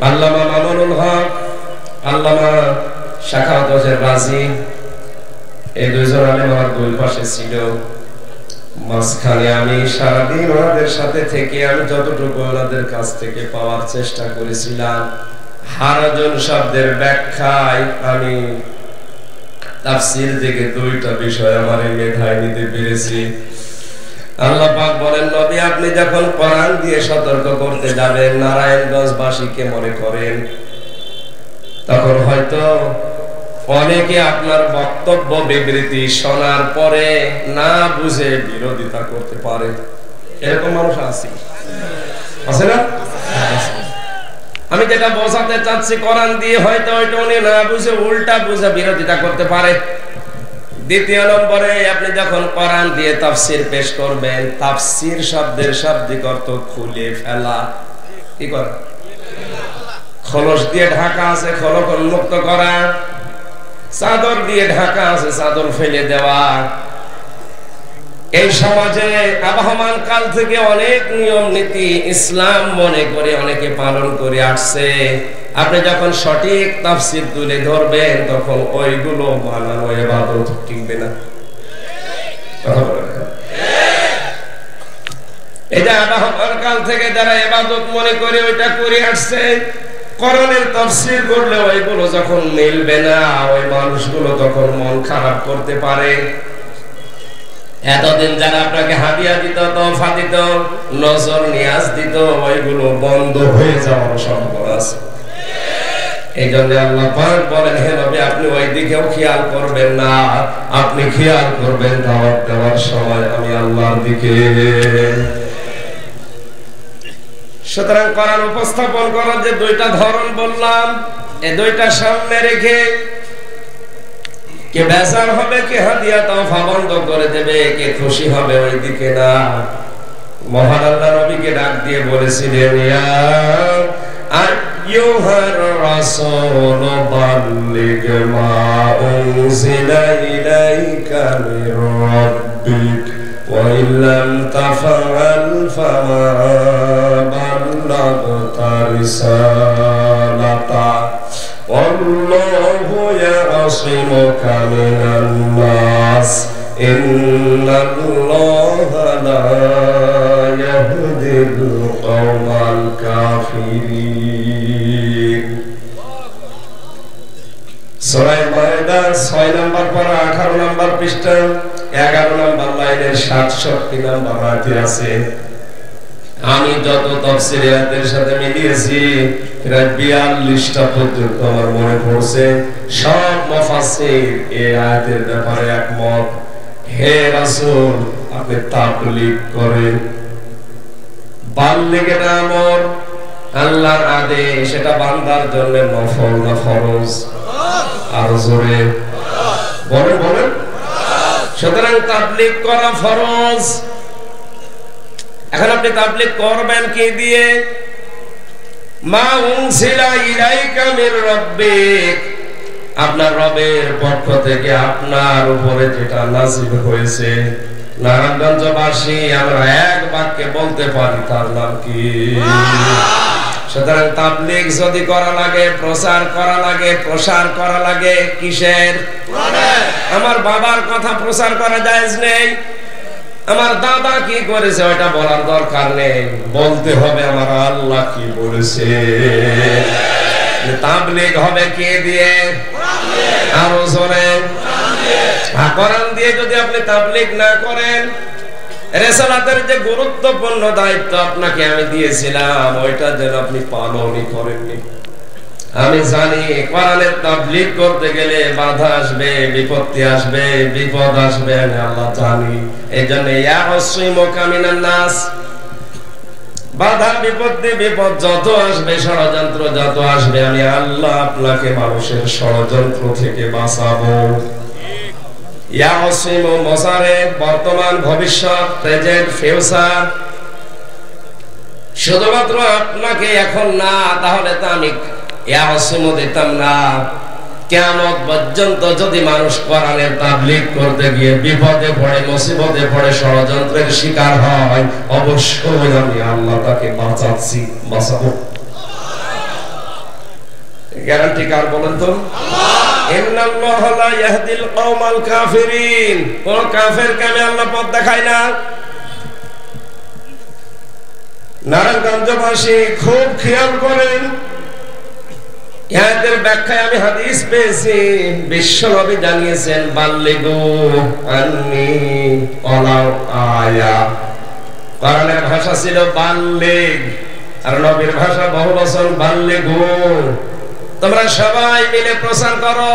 আল্লামা মামুনুল হক, আল্লামা শাখাওয়াত হোসেন রাজি, এই দুইজন আলেম আমার দুই পাশে ছিল। মাঝখানে আমি সারাদিন ওনাদের সাথে থেকে আমি যতটুকু ওনাদের কাছ থেকে পাওয়ার চেষ্টা করেছিলাম, হারাজন শব্দের ব্যাখ্যায় আমি তাফসীর থেকে দুইটা বিষয় আমার মেধায় নিতে পেরেছি। আল্লাহ পাক বলেন, নবী আপনি যখন কোরআন দিয়ে সতর্ক করতে যাবেন নারায়ণগঞ্জবাসীকে মনে করেন, তখন হয়তো অনেকে আপনার বক্তব্য বিবৃতি শোনার পরে না বুঝে বিরোধিতা করতে পারে। এরকম মানুষ আছে না? আমি যেটা বোঝাতে চাচ্ছি কোরআন দিয়ে হয়তো ওইটা উনি না বুঝে উল্টা বুঝে বিরোধিতা করতে পারে। দ্বিতীয় নম্বরে, আপনি যখন কোরআন দিয়ে তাফসীর পেশ করবেন, তাফসীর শব্দের শাব্দিক অর্থ খুলে ফেলা। কি করা? খোলস দিয়ে ঢাকা আছে, খোলক উন্মুক্ত করা। চাদর দিয়ে ঢাকা আছে, চাদর ফেলে দেওয়া। এই সমাজে আবহমান কাল থেকে অনেক নিয়ম নীতি ইসলাম মনে করে অনেকে পালন করে আসছে। আপনি যখন সঠিক তাফসীর তুলে ধরবেন, তখন ওইগুলো মানানো ইবাদত টিকবে না। কথা বলেন। এই যে আবহমান কাল থেকে যারা ইবাদত মনে করে ওইটা করে আসছে, কোরআনের তাফসীর করলে ওইগুলো যখন মিলবে না, ওই মানুষগুলো তখন মন খারাপ করতে পারে। এতদিন যারা আপনাকে হাদিয়া দিত, তোহফা দিত, নজর নিয়াজ দিত, ওইগুলো বন্ধ হয়ে যাওয়ার সম্ভাবনা আছে। এই জন্য আল্লাহ পাক বলেন, হে নবী আপনি ওই দিকেও খেয়াল করবেন না, আপনি খেয়াল করবেন দাওয়াত দেওয়ার সময় আমি আল্লাহর দিকে। সুতরাং কোরআন উপস্থাপন করার যে দুইটা ধরন বললাম, এই দুইটা সামনে রেখে কে বেজার হবে, কে হাদিয়া তোহফা বন্ধ করে দেবে, কে খুশি হবে, ওই দিকে না। মহান আল্লাহ নবীকে ডাক দিয়ে বলেছিলেন, ইয়া আইয়ুহার রাসূল বাল্লিগ মা উনজিলা ইলাইকা মির রাব্বিক ওয়া ইল্লাম তাফআল ফামা বাল্লাগতা রিসালাতা ওয়াল্লাহু ইয়াসিমুকা মিনান নাস ইন্নাল্লাহা লা ইয়াহদিল কওমাল কাফিরিন। সূরা মায়েদা 6 নম্বর পারা 18 নম্বর পৃষ্ঠা 11 নম্বর লাইনের 67 নম্বর আয়াতে আছে। আমি যত তাফসীর আয়াতের সাথে মিলিয়েছি প্রায় 42টা পর্যন্ত আমার মনে পড়ছে। সব মুফাসসির এই আয়াতের ব্যাপারে একমত, হে রাসূল আপনি তাবলীগ করেন। বাল্লিগ এটা আমর, আল্লাহর আদেশ, এটা বান্দার জন্য নফল না ফরজ? আর জোরে বলেন বলেন। সুতরাং তাবলীগ করা ফরজ। এখন আপনি তাবলীগ করবেন কি দিয়ে? মা উনজিলা ইলাইকা মির রাব্বিক, আপনার রবের পক্ষ থেকে আপনার উপরে যেটা নাযিল হয়েছে। নারায়ণগঞ্জবাসী আমরা এক বাক্যে বলতে পারি, তার নাম কি? সুতরাং তাবলীগ যদি করা লাগে, প্রচার করা লাগে, প্রসার করা লাগে কিসের? আমার বাবার কথা প্রচার করা জায়েজ নেই, আমার দাদা কি করেছে ওটা বলার দরকার নেই, বলতে হবে আমার আল্লাহ কি বলেছে। তাবলীগ হবে কে দিয়ে? আরো জোরে। কোরআন দিয়ে যদি আপনি তাবলীগ না করেন, রিসালাতের যে গুরুত্বপূর্ণ দায়িত্ব আপনাকে আমি দিয়েছিলাম ওইটা যেন আপনি পালনই করেননি। আমি জানি কোরআনের তাবলীগ করতে গেলে বাধা আসবে, বিপত্তি আসবে, বিপদ আসবে, আমি আল্লাহ জানি। এইজন্য ইয়া আসিমুকা মিনান নাস, বাধা বিপত্তি বিপদ যত আসবে, ষড়যন্ত্র যত আসবে, আমি আল্লাহ আপনাকে মানুষের ষড়যন্ত্র থেকে বাঁচাবো। ইয়া আসিমু মুসারে বর্তমান ভবিষ্যৎ, প্রেজেন্ট ফিউচার। শুধুমাত্র আপনাকে এখন না, তাহলে তো আমি ইয়া আসিমু দিতাম না। কিয়ামত পর্যন্ত যদি মানুষ কোরআনের তাবলীগ করতে গিয়ে বিপদে পড়ে, মুসিবতে পড়ে, ষড়যন্ত্রের শিকার হয়, অবশ্যই আমি আল্লাহ তাকে বাঁচাচ্ছি, বাঁচাবো। গ্যারান্টি কার বলেন তো? ইন্নাল্লাহা লা ইয়াহদিল কওমাল কাফিরিন। কোন কাফেরকে আমি আল্লাহ পথ দেখাই না। নারায়ণগঞ্জবাসী খুব খেয়াল করেন, এর ব্যাখ্যায় আমি হাদিস পেয়েছি, বিশ্বনবী জানিয়েছেন বাল্লিগু আন্নি ওয়ালাউ আয়া। কোরআনের ভাষা ছিল বাল্লিগ, আর নবীর ভাষা বহু বচন বাল্লিগু। তোমরা সবাই মিলে প্রচার করো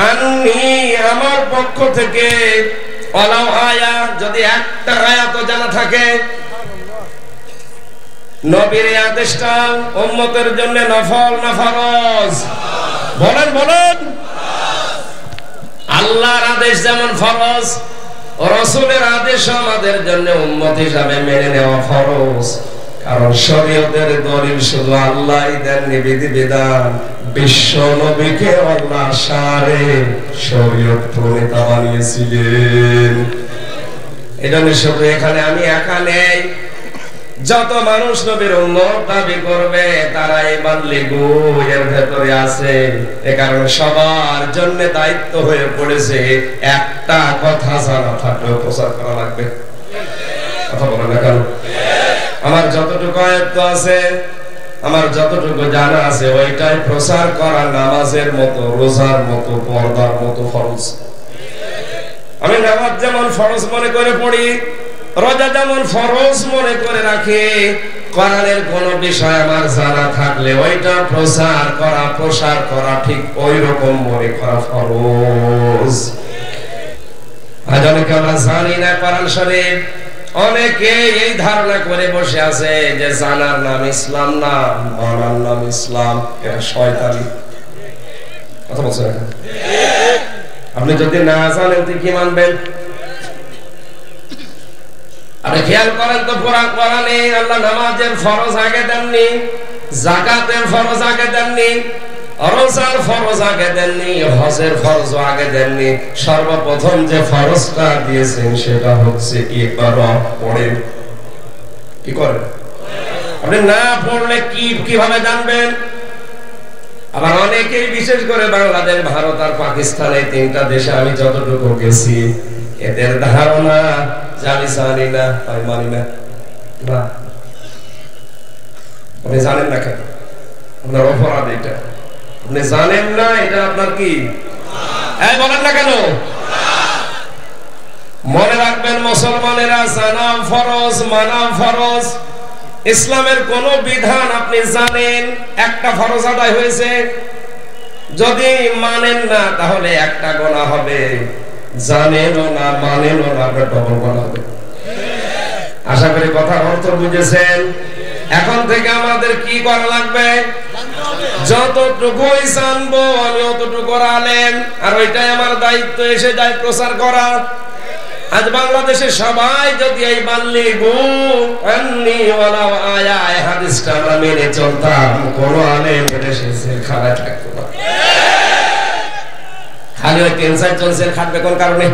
আন্নি, আমার পক্ষ থেকে, ওয়ালাউ আয়া, যদি একটা আয়াত জানা থাকে। নবীর এই আদেশটা উম্মতের জন্য নফল না ফরজ? বলেন বলেন। আল্লাহর আদেশ যেমন ফরজ, রাসূলের আদেশ আমাদের জন্য উম্মত হিসাবে মেনে নেওয়া ফরজ। কারণ শরীয়তের দলিল শুধু আল্লাহই দেননি বিধিবিধান, বিশ্ব নবীকে আল্লাহ সারে শরীয়ত প্রণেতা বানিয়েছিলেন। এজন্য শুধু এখানে আমি একা নেই, যত মানুষ নবীর উম্মত দাবি করবে তারা এই বাল্লিগু এর ভেতরে আছে। এ কারণে সবার জন্য দায়িত্ব হয়ে পড়েছে, একটা কথা জানা থাকলেও প্রচার করা লাগবে। কথা বলেন না কেন? আমার যতটুকু আয়ত্ত আছে, আমার যতটুকু জানা আছে, ওইটাই প্রচার করা নামাজের মতো, রোজার মতো, পর্দার মতো ফরজ। আমি নামাজ যেমন ফরজ মনে করে পড়ি, রোজা যেমন ফরজ মনে করে রাখি, কোরআনের কোন বিষয় আমার জানা থাকলে ওইটা প্রসার করা ঠিক ওই রকম মনে করা ফরজ। আজ অনেকে আমরা জানি না কোরআন শরীফ, অনেকে এই ধারণা করে বসে আছে যে জানার নাম ইসলাম না, মানার নাম ইসলাম। এটা শয়তানি কথা বলছেন। আপনি যদি না জানেন তো কি মানবেন? আরে খেয়াল করেন তো, পুরাণ কোরআনে আল্লাহ নামাজের ফরজ আগে দেননি, যাকাতের ফরজ আগে দেননি, রোজার ফরজ আগে দেননি, হজের ফরজ আগে দেননি। সর্বপ্রথম যে ফরজটা দিয়েছেন সেটা হচ্ছে ইকরা, পড়েন। কি করেন? আপনি না পড়লে কিভাবে জানবেন? আবার অনেকেই, বিশেষ করে বাংলাদেশ, ভারত আর পাকিস্তানে, তিনটা দেশে আমি যতটুকু গেছি, এদের ধারণা যে আমি জানি না, আমি মানি না। না, আপনি জানেন না কেন? আপনার অপরাধ এটা। আপনি জানেন না, এটা আপনার কি? বলেন না কেন? মনে রাখবেন মুসলমানেরা, জানা ফরজ, মানা ফরজ। ইসলামের কোন বিধান আপনি জানেন, একটা ফরজ আদায় হয়েছে, যদি মানেন না তাহলে একটা গুনাহ হবে। জানেনও না, মানেনও না, আপনার ডবল গুনাহ হবে। আশা করি কথার অর্থ বুঝেছেন। এখন থেকে আমাদের কি করা লাগবে? যতটুকুই জানবো আমি অতটুকু আলেম, আর ওইটাই আমার দায়িত্ব এসে যায় প্রচার করা। আজ বাংলাদেশে সবাই যদি এই বাল্লিগু আন্নি ওয়ালাউ আয়া হাদিসটা আমরা মেনে চলতাম, কোন আলেম দেশে খারাপ থাকতো না। খালি ওই 3-4 জন জেল খাটবে কোন কারণে?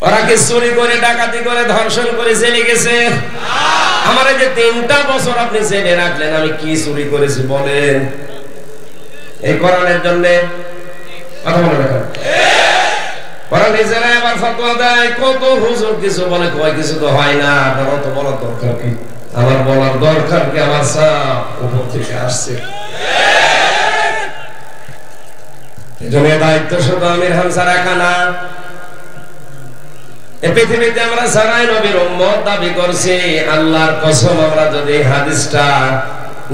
ওরা কি চুরি করে, ডাকাতি করে, ধর্ষণ করে জেলে গেছে? আমার এই যে 3টা বছর আপনি জেলে রাখলেন, আমি কি চুরি করেছি বলেন? এই কোরআনের জন্য কথা বলে রাখেন। ওরা নিজেরা আবার ফতোয়া দেয়, কত হুজুর কিছু বলে, কয় কিছু তো হয় না। আপনার অত বলার দরকার কি? আমার বলার দরকার কি? আমার চাপ উপর থেকে আসছে। এজন্য দায়িত্ব শুধু আমির হামজা রাখা না। এই পৃথিবীতে আমরা যারাই নবীর উম্মত দাবি করছি, আল্লাহর কসম, আমরা যদি হাদিসটা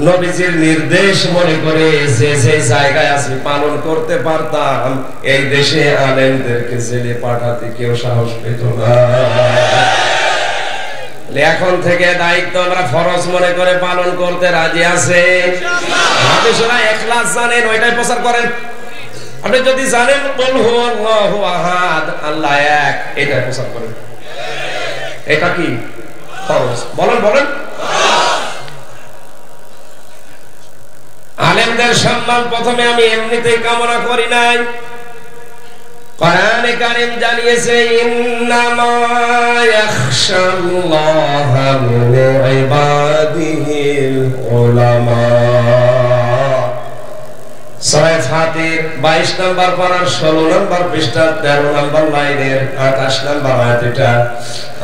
নবীজির নির্দেশ মনে করে যে জায়গায় আছি পালন করতে পারতাম, এই দেশে আলেমদেরকে জেলে পাঠাতে কেউ সাহস পেত না। এখন থেকে দায়িত্ব আমরা ফরজ মনে করে পালন করতে রাজি আছে। হাদিসরা ইখলাস জানেন, ওইটাই প্রচার করেন। আপনি যদি জানেন কুল হুয়াল্লাহু আহাদ, আল্লাহ এক, এটা প্রচার করেন। এটা কি ফরজ? বলেন বলেন। আলেমদের সম্মান প্রথমে আমি এমনিতেই কামনা করি নাই। কোরআনে কারীম জানিয়েছে, ইন্নামা ইয়াখশাল্লাহা মিন ইবাদিহিল উলামা। বুখারীর 22 নম্বর পারার 16 নম্বর পৃষ্ঠা 13 নম্বর লাইনের 28 নম্বর আয়াত। এটা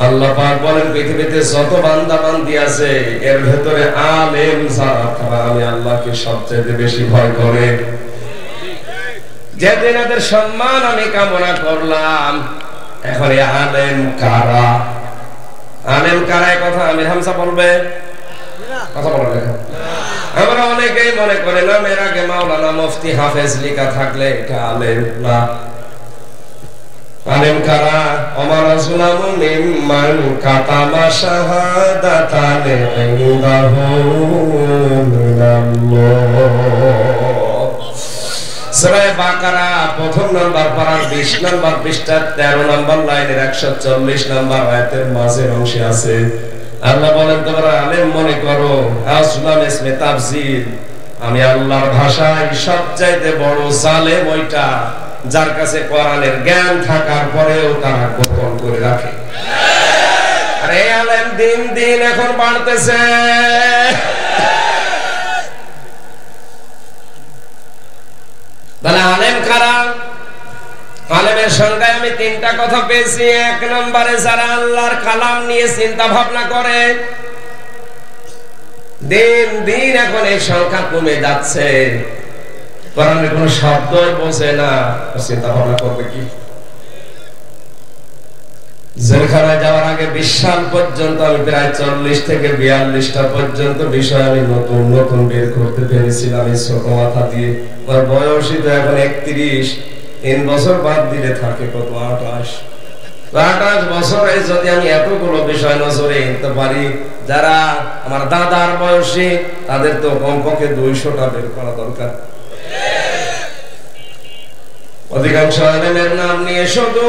আল্লাহ পাক বলেন পৃথিবীতে যত বান্দা বান্দি আছে এর ভেতরে আলেম যারা তারা আমি আল্লাহকে সবচেয়ে বেশি ভয় করে। যেদিন এদের সম্মান আমি কামনা করলাম, এখন এই আলেম কারা? আলেম কারা কথা আমির হামজা বলবে, কথা বলবে। আমরা অনেকেই মনে করে না এর আগে মাওলানা মুফতি হাফেজ লেখা থাকলে এটা আলেম না। আলেম কারা? ওমর রাসূলুল্লাহ মিম্মান কাতামা শাহাদাতান ইনদাহু মিনাল্লাহ। সূরা বাকারা প্রথম নম্বর পারার 20 নম্বর পৃষ্ঠা 13 নম্বর লাইনের 140 নম্বর আয়াতের মাঝের অংশে আছে। আল্লাহ বলেন তোমরা আলেম মনে করো, আসলাম ইসমে তাফসীর, আমি আল্লাহর ভাষায় সবচাইতে বড় জালেম ওইটা যার কাছে কোরআনের জ্ঞান থাকার পরেও তারা গোপন করে রাখে। আর এই আলেম দিন দিন এখন বাড়তেছে। তাহলে আলেম কারা? আলেমের সংখ্যায় আমি 3টা কথা পেয়েছি। 1 নম্বরে যারা আল্লাহর কালাম নিয়ে চিন্তা ভাবনা করে, দিন দিন এখন এই সংখ্যা কমে যাচ্ছে। কোরআনের কোনো শব্দই বোঝে না, চিন্তা ভাবনা করবে কি? জেলখানায় যাওয়ার আগে 20 সাল পর্যন্ত আমি প্রায় 40 থেকে 42টা পর্যন্ত বিষয় আমি নতুন নতুন বের করতে পেরেছিলাম এই ছোট মাথা দিয়ে। আমার বয়সই তো এখন 31, 3 বছর বাদ দিলে থাকে কত? 28 বছরে যদি আমি এতগুলো বিষয় নজরে আনতে পারি, যারা আমার দাদার বয়সী তাদের তো কমপক্ষে 200টা বের করা দরকার। অধিকাংশ আলেমের নাম নিয়ে শুধু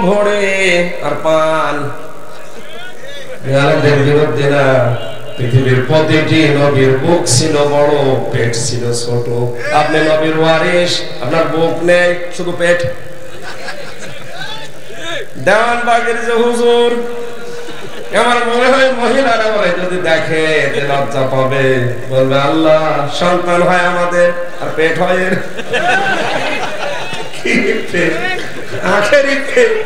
ভরে আর পান। আলেমদের বিরুদ্ধে না, পৃথিবীর প্রতিটি নবীর বুক ছিল বড়, পেট ছিল ছোট। আপনি নবীর ওয়ারিস, আপনার বুক নেই, শুধু পেট। দেওয়ানবাগের যে হুজুর, আমার মনে হয় মহিলারা বলে যদি দেখে লজ্জা পাবে, বলবে আল্লাহ সন্তান হয় আমাদের আর পেট হয় এর। আখেরি পেট,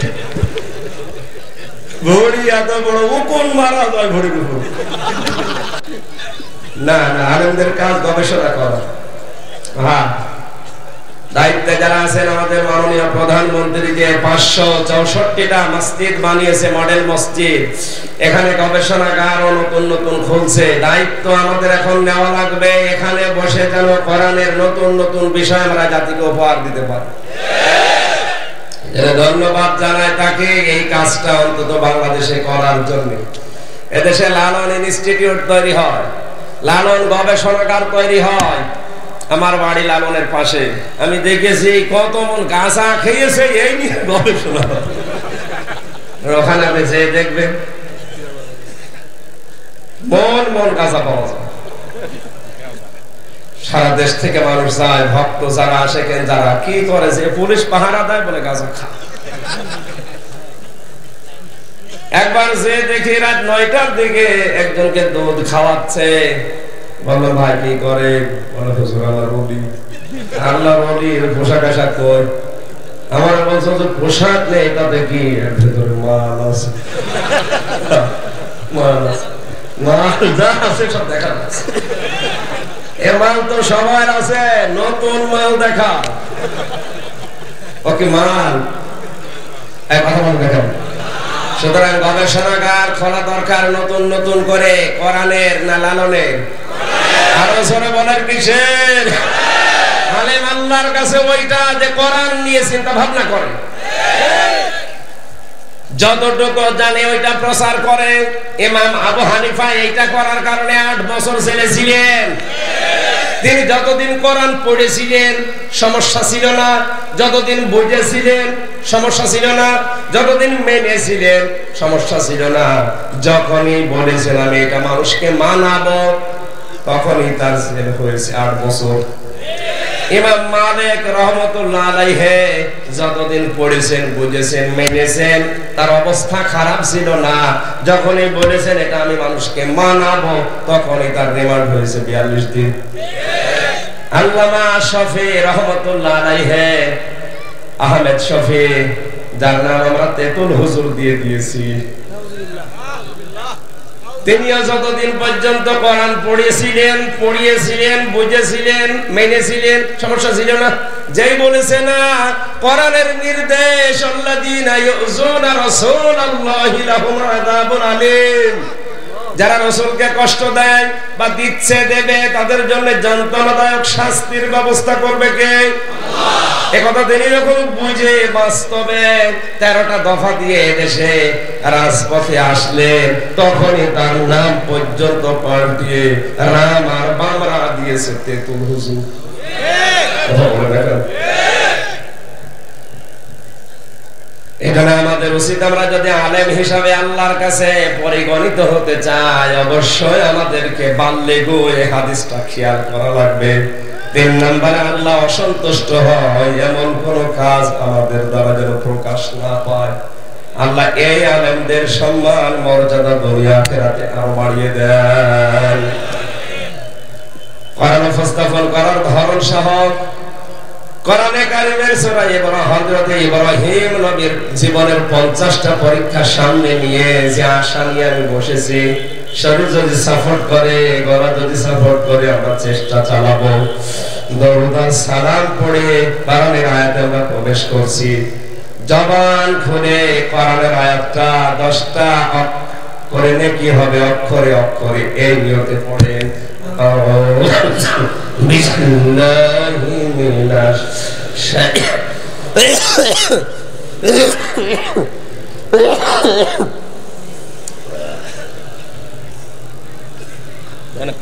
ভরি এত বড় উকুন মারা যায় ভরির উপর। না না, আলেমদের কাজ গবেষণা করা। হ্যাঁ, দায়িত্বে যারা আছেন আমাদের মাননীয় প্রধানমন্ত্রী যে 564টা মসজিদ বানিয়েছে, মডেল মসজিদ, এখানে গবেষণাগার ও নতুন নতুন খুলছে। দায়িত্ব আমাদের এখন নেওয়া লাগবে, এখানে বসে যেন কোরআনের নতুন নতুন বিষয় আমরা জাতিকে উপহার দিতে পারি। ধন্যবাদ জানাই তাকে এই কাজটা অন্তত বাংলাদেশে করার জন্য। এদেশে লালন ইনস্টিটিউট তৈরি হয়, লালন গবেষণাগার তৈরি হয়। আমার বাড়ি লালনের পাশে, আমি দেখেছি কত মন গাঁজা খেয়েছে এই নিয়ে গবেষণা। ওখানে আপনি যে দেখবেন মন মন গাঁজা পাওয়া যায়। সারা দেশ থেকে মানুষ যায়, ভক্ত যারা আসে, যারা কি করে যে পুলিশ পাহারা দেয় বলে গাঁজা খায়। একবার যে দেখি রাত 9টার দিকে একজনকে দুধ খাওয়াচ্ছে, বললাম ভাই কি করে? বলে হুজুর আল্লাহর ওলি। আল্লাহর ওলির পোশাক আশাক কই? আমার বলছো যে পোশাক নেই, তাতে কি? এর ভিতরে মাল আছে, মাল আছে, মাল যা আছে সব দেখা যাচ্ছে। এ মাল তো সবার আছে, নতুন মাল দেখা। ওকে মাল এক কথা বল দেখা। সুতরাং গবেষণাগার খোলা দরকার নতুন নতুন করে, কোরআনের না লালনের? আরো জোরে বলেন কিসের? আলেম আল্লাহর কাছে ওইটা যে কোরআন নিয়ে চিন্তা ভাবনা করে, যতটুকু জানে ওইটা প্রচার করে। ইমাম আবু হানিফা এইটা করার কারণে 8 বছর জেলে ছিলেন। তিনি যতদিন কোরআন পড়েছিলেন সমস্যা ছিল না, যতদিন বুঝেছিলেন সমস্যা ছিল না, যতদিন মেনেছিলেন সমস্যা ছিল না। যখনই বলেছেন আমি এটা মানুষকে মানাবো, তখনই তার জেল হয়েছে 8 বছর। ইমাম মালিক রহমতুল্লাহ আলাইহি যতদিন পড়েছেন, বুঝেছেন, মেনেছেন, তার অবস্থা খারাপ ছিল না। যখনই বলেছেন এটা আমি মানুষকে মানাবো, তখনই তার রিমান্ড হয়েছে 42 দিন। আল্লামা শফি রহমতুল্লাহ আলাইহি, আহমেদ শফি, যার নাম আমরা তেতুল হুজুর দিয়ে দিয়েছি, তিনিও যতদিন পর্যন্ত কোরআন পড়িয়েছিলেন, বুঝেছিলেন, মেনেছিলেন, সমস্যা ছিল না। যেই বলেছে না কোরআনের নির্দেশ, আল্লাযীনা ইউযুনা রাসূলাল্লাহি লাহুম আযাবুন আলীম, যারা রাসূলকে কষ্ট দেয় বা দিচ্ছে, দেবে, তাদের জন্য যন্ত্রণাদায়ক শাস্তির ব্যবস্থা করবে কে? আল্লাহ। একথা তিনি যখন বুঝে বাস্তবে 13টা দফা দিয়ে দেশে রাজপথে আসলেন, তখনই তার নাম পর্যন্ত পাল্টিয়ে রাম আর বামরা দিয়েছে তেতুল হুজুর। এখানে আমাদের উচিত, আমরা যদি আলেম হিসাবে আল্লাহর কাছে পরিগণিত হতে চাই, অবশ্যই আমাদেরকে বাল্যগু এই হাদিসটা খেয়াল করা লাগবে। 3 নম্বরে, আল্লাহ অসন্তুষ্ট হয় এমন কোন কাজ আমাদের দ্বারা যেন প্রকাশ না পায়। আল্লাহ এই আলেমদের সম্মান মর্যাদা দুনিয়া আখিরাতে আরো বাড়িয়ে দেন। কোরআন উপস্থাপন করার ধরন সহ কোরআনে কারিমের সূরা হযরত ইব্রাহিম নবীর জীবনের 50টা পরীক্ষা সামনে নিয়ে যে আশা নিয়ে আমি বসেছি, শরীর যদি সাপোর্ট করে, গলা যদি সাপোর্ট করে, আমরা চেষ্টা চালাবো। দরুদ আর সালাম পড়ে কোরআনের আয়াতে আমরা প্রবেশ করছি। জবান খুলে কোরআনের আয়াতটা 10টা করে নেকি হবে, অক্ষরে অক্ষরে, এই নিয়তে পড়েন। বিসমিল্লাহি মিনাশ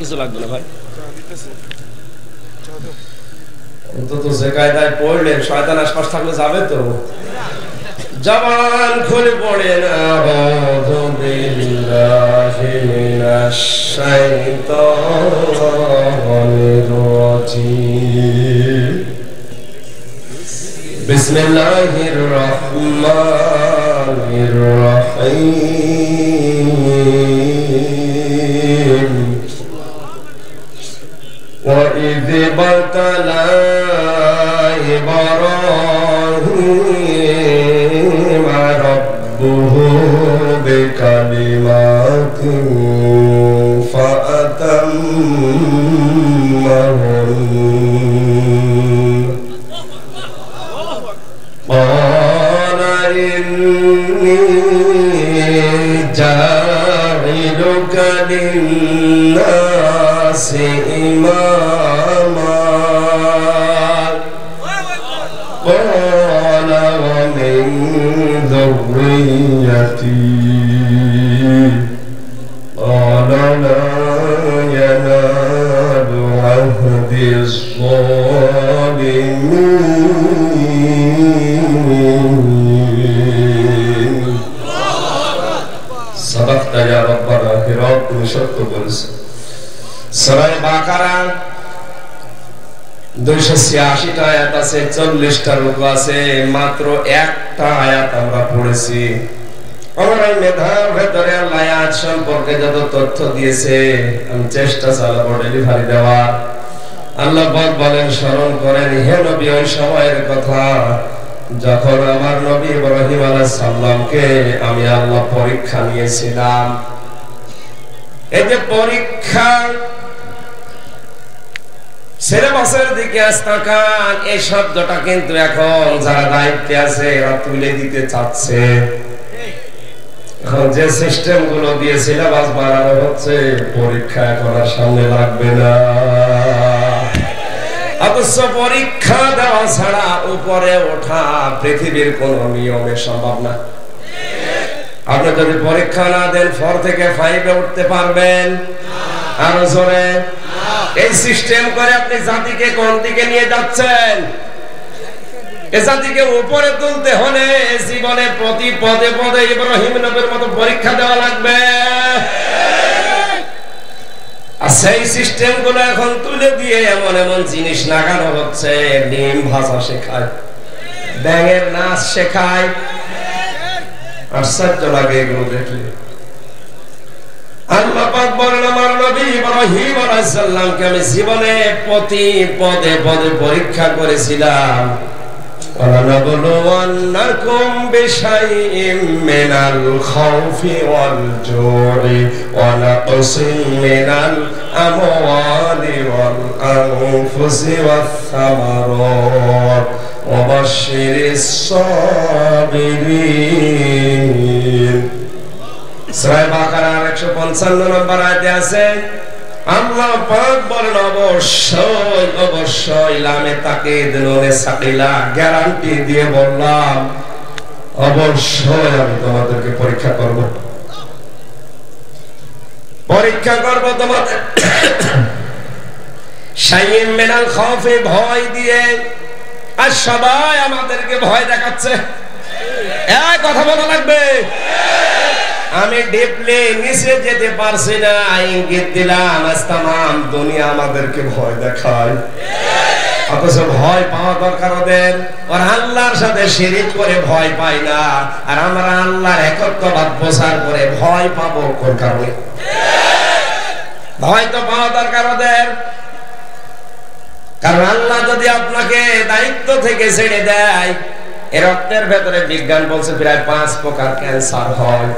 কিছু লাগবে না ভাই, অন্তত যে কায়দায় পড়লেন শয়তান আশপাশ থাকলে যাবে তো। জবান খুলে পড়েন, আউযু বিল্লাহি মিনাশ শাইতানির রাজীম, বিসমিল্লাহির রহমানির রহিম। وَإِذِ ابْتَلَى إِبْرَاهِيمَ رَبُّهُ بِكَلِمَاتٍ فَأَتَمَّهُنَّ قَالَ إِنِّي جَاعِلُكَ لِلنَّاسِ إِمَامًا قَالَ وَمِنْ ذُرِّيَّتِي قَالَ لَا يَنَالُ عَهْدِي الظَّالِمِينَ صدقت يا ربنا হিরাত, তুমি সত্য বলেছো। সূরা বাকারা 286টা আয়াত আছে, 40টা রুকু আছে, মাত্র একটা আয়াত আমরা পড়েছি। আমার এই মেধার ভেতরে আল্লাহ আয়াত সম্পর্কে যত তথ্য দিয়েছে আমি চেষ্টা চালাবো ডেলিভারি দেওয়ার। আল্লাহ বলেন, স্মরণ করেন হে নবী ওই সময়ের কথা যখন আমার নবী ইব্রাহিম আলাইহিস সালামকে আমি আল্লাহ পরীক্ষা নিয়েছিলাম। এই যে পরীক্ষা, সিলেবাসের দিকে তাকান, এই শব্দটা কিন্তু এখন যারা দায়িত্বে আছে এরা তুলে দিতে চাচ্ছে। এখন যে সিস্টেম গুলো দিয়ে সিলেবাস বাড়ানো হচ্ছে, পরীক্ষা এখন আর সামনে লাগবে না। অথচ পরীক্ষা দেওয়া ছাড়া উপরে ওঠা পৃথিবীর কোন নিয়মে সম্ভব না। আপনি যদি পরীক্ষা না দেন 4 থেকে 5-এ উঠতে পারবেন? আরো জোরে। এই সিস্টেম করে আপনি জাতিকে কোন দিকে নিয়ে যাচ্ছেন? এই জাতিকে উপরে তুলতে হলে জীবনে প্রতি পদে পদে ইব্রাহিম নবীর মতো পরীক্ষা দেওয়া লাগবে। আর সেই সিস্টেম গুলো এখন তুলে দিয়ে এমন এমন জিনিস লাগানো হচ্ছে, ডিম ভাষা শেখায়, ব্যাঙের নাচ শেখায়। আশ্চর্য লাগে এগুলো দেখলে। আল্লাহ পাক বলেন আমার নবী ইব্রাহিম আলাইহিস সালামকে আমি জীবনে প্রতি পদে পদে পরীক্ষা করেছিলাম। وَلَنَبْلُوَنَّكُمْ بِشَيْءٍ مِّنَ الْخَوْفِ وَالْجُوعِ وَنَقْصٍ مِّنَ الْأَمْوَالِ وَالْأَنفُسِ وَالثَّمَرَاتِ وَبَشِّرِ الصَّابِرِينَ। সূরা বাকারার 155 নম্বর আয়াতে আছে আল্লাহ পাক বলেন অবশ্যই অবশ্যই লামে তাকিদ নুনে সাকিলা গ্যারান্টি দিয়ে বললাম অবশ্যই আমি তোমাদেরকে পরীক্ষা করব, পরীক্ষা করব তোমাদের শাইইন মিনাল খাউফি ভয় দিয়ে। আর সবাই আমাদেরকে ভয় দেখাচ্ছে, এই কথা বলা লাগবে। আমি ডিপলি নিচে যেতে পারছি না, ইঙ্গিত দিলাম তামাম দুনিয়া আমাদেরকে ভয় দেখায়। অথচ ভয় পাওয়া দরকার ওদের, ওরা আল্লাহর সাথে শিরিক করে ভয় পায় না, আর আমরা আল্লাহর একত্ববাদ প্রচার করে ভয় পাবো কোন কারণে? ভয় তো পাওয়া দরকার ওদের, কারণ আল্লাহ যদি আপনাকে দায়িত্ব থেকে ছেড়ে দেয়, এর রক্তের ভেতরে বিজ্ঞান বলছে প্রায় 5 প্রকার ক্যান্সার হয়,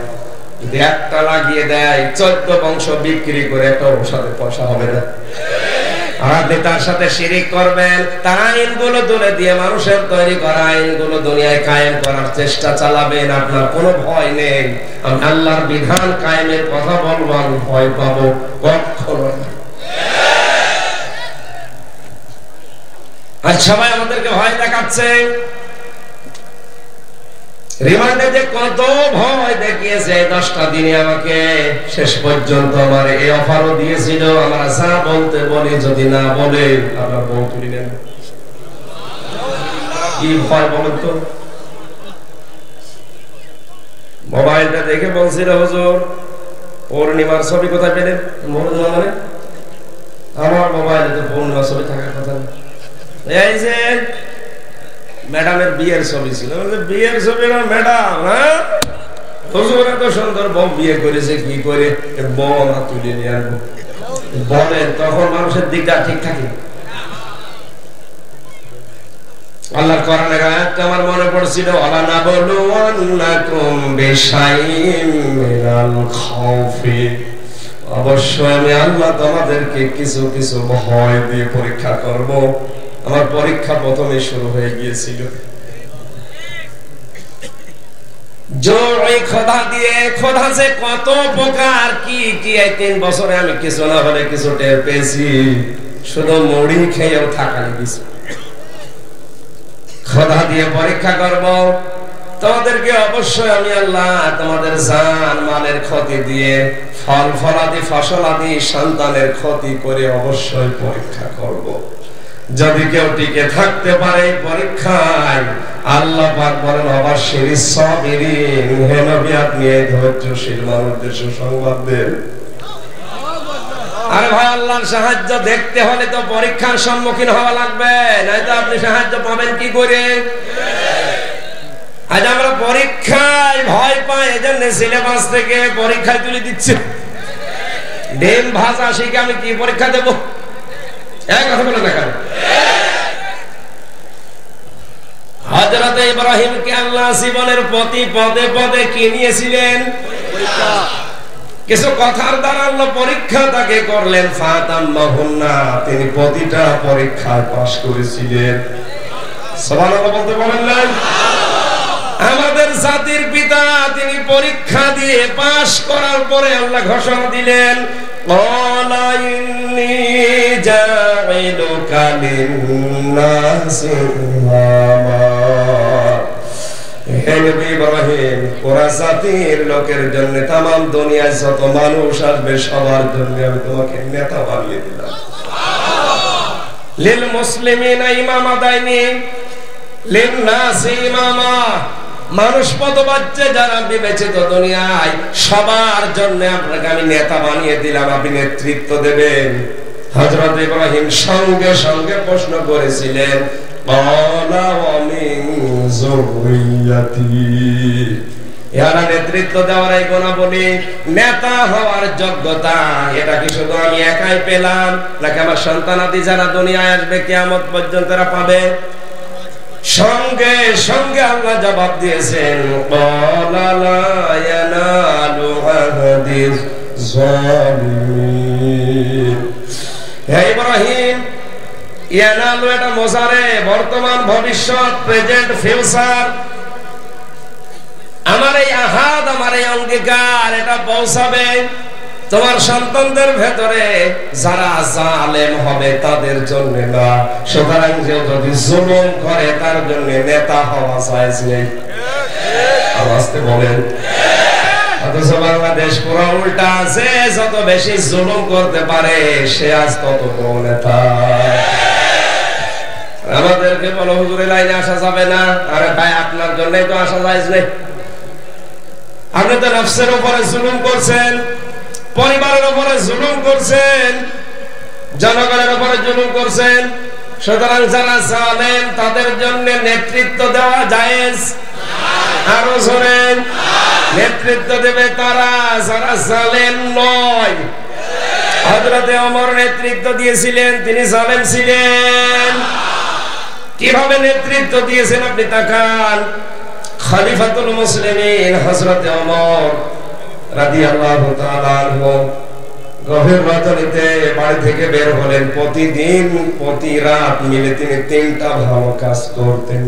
যদি একটা লাগিয়ে দেয় 14 বংশ বিক্রি করে একটা ঔষধে পয়সা হবে না। আর আপনি তার সাথে শিরিক করবেন, তার আইনগুলো তুলে দিয়ে মানুষের তৈরি করা আইনগুলো দুনিয়ায় কায়েম করার চেষ্টা চালাবেন, আপনার কোনো ভয় নেই। আমি আল্লাহর বিধান কায়েমের কথা বলবো, আমি ভয় পাবো কখনো না। আর সবাই আমাদেরকে ভয় দেখাচ্ছে, রিমান্ডে যে কত ভয় দেখিয়েছে 10টা দিনে আমাকে, শেষ পর্যন্ত আমার এই অফারও দিয়েছিল আমরা যা বলতে বলি যদি না বলে আপনার বউ তুলি নেন। কি ভয় বলেন তো? মোবাইলটা দেখে বলছিল হুজুর পূর্ণিমার ছবি কোথায় পেলেন? মানে আমার মোবাইলে তো পূর্ণিমার ছবি থাকার কথা না। এই যে ম্যাডামের বিয়ের ছবি ছিল, বিয়ের ছবি না ম্যাডাম, হ্যাঁ হুজুর এত সুন্দর বউ বিয়ে করেছে, কি করে বউ আমরা তুলে নিয়ে আসবো বলেন? তখন মানুষের দিকটা ঠিক থাকে? আল্লাহর কোরআনের আয়াতটা আমার মনে পড়ছিল, ওয়ালানাবলুওয়ান্নাকুম বিশাইইম মিনাল খাউফি, অবশ্যই আমি আল্লাহ তোমাদেরকে কিছু কিছু ভয় দিয়ে পরীক্ষা করব। আমার পরীক্ষা প্রথমে শুরু হয়ে গিয়েছিল জোরে খোদা দিয়ে। খোদা যে কত প্রকার কি কি, এই 3 বছরে আমি কিছু না হলে কিছু টের পেয়েছি, শুধু মুড়ি খেয়েও থাকা কিছু। খোদা দিয়ে পরীক্ষা করব তোমাদেরকে, অবশ্যই আমি আল্লাহ তোমাদের জান মালের ক্ষতি দিয়ে, ফল ফলাদি ফসলাদি সন্তানের ক্ষতি করে অবশ্যই পরীক্ষা করব। যদি কেউ টিকে থাকতে পারে পরীক্ষায়, আল্লাহ পাক বলেন অবশ্যই সাবিরিন, হে নবী আপনি এই ধৈর্যশীল মানুষদের সুসংবাদ দেন। আরে ভাই আল্লাহর সাহায্য দেখতে হলে তো পরীক্ষার সম্মুখীন হওয়া লাগবে, নয়তো আপনি সাহায্য পাবেন কি করে? আজ আমরা পরীক্ষায় ভয় পাই, এজন্য সিলেবাস থেকে পরীক্ষায় তুলে দিচ্ছে। ডিম ভাজা শিখে আমি কি পরীক্ষা দেব? এক কথা বলে দেখা। হযরত ইব্রাহিমকে আল্লাহ জীবনের প্রতি পদে পদে কি নিয়েছিলেন? পরীক্ষা। কিছু কথার দ্বারা আল্লাহ পরীক্ষা তাকে করলেন, ফাতাম্মাহুন্না, তিনি প্রতিটা পরীক্ষায় পাস করেছিলেন। সুবহানাল্লাহ বলতে বলেন না? আমাদের জাতির পিতা তিনি পরীক্ষা দিয়ে পাস করার পরে আল্লাহ ঘোষণা দিলেন, ক্বালা ইন্নী জাইলুকা লিন-নাসি ইমামা। হে নবী ইব্রাহিম, পুরা জাতির লোকের জন্য, तमाम দুনিয়ায় যত মানুষ আসবে সবার জন্য আমি তোমাকে নেতা বানিয়ে দিলাম। লিল মুসলিমিনা ইমামা দাইনি, লিন নাসি ইমামা, মানুষ পদবাচ্চে যারা বিবেচিত দুনিয়ায় সবার জন্য আপনাকে আমি নেতা বানিয়ে দিলাম, আপনি নেতৃত্ব দেবেন। হযরত ইব্রাহিম সঙ্গে সঙ্গে প্রশ্ন করেছিলেন, ক্বালা ওয়া মিন যুররিয়াতি, এরা নেতৃত্ব দেওয়ার এই গুণাবলী, নেতা হওয়ার যোগ্যতা, এটা কি শুধু আমি একাই পেলাম নাকি আমার সন্তানাদি যারা দুনিয়ায় আসবে কিয়ামত পর্যন্ত এরা পাবে? সঙ্গে সঙ্গে আল্লাহ জবাব দিয়েছেন, ক্বালা লা ইয়ানালু আহাদিজ যালিমিন। হে ইব্রাহিম, ইয়ানালু এটা মোজারে, বর্তমান, ভবিষ্যৎ, প্রেজেন্ট, ফিউচার। আমার এই আহাদ, আমার এই অঙ্গীকার এটা পৌঁছাবে তোমার সন্তানদের ভেতরে যারা জালেম হবে তাদের জন্য না। সুতরাং যে যদি জুলুম করে তার জন্য নেতা হওয়া জায়েজ নেই। আওয়াজতে বলেন। অথচ বাংলাদেশ পুরো উল্টা আছে, যত বেশি জুলুম করতে পারে সে আজ তত বড় নেতা। আমাদেরকে বলো হুজুরের লাইনে আসা যাবে না। আরে ভাই, আপনার জন্যই তো আসা জায়েজ নেই। আপনি তো নফসের উপরে জুলুম করছেন, পরিবারের উপরে জুলুম করছেন, জনগণের উপরে জুলুম করছেন। সুতরাং যারা জালেম তাদের জন্য নেতৃত্ব দেওয়া জায়েজ। আরো জোরে, নেতৃত্ব দেবে তারা যারা জালেম নয়। হযরতে ওমর নেতৃত্ব দিয়েছিলেন, তিনি জালেম ছিলেন। কিভাবে নেতৃত্ব দিয়েছেন আপনি তাকান। খলিফাতুল মুসলিমিন হযরতে ওমর রাদিয়াল্লাহু তাআলা আনহু গভীর রজনীতে বাড়ি থেকে বের হলেন। প্রতিদিন প্রতি রাত মিলে তিনি 3টা ভালো কাজ করতেন।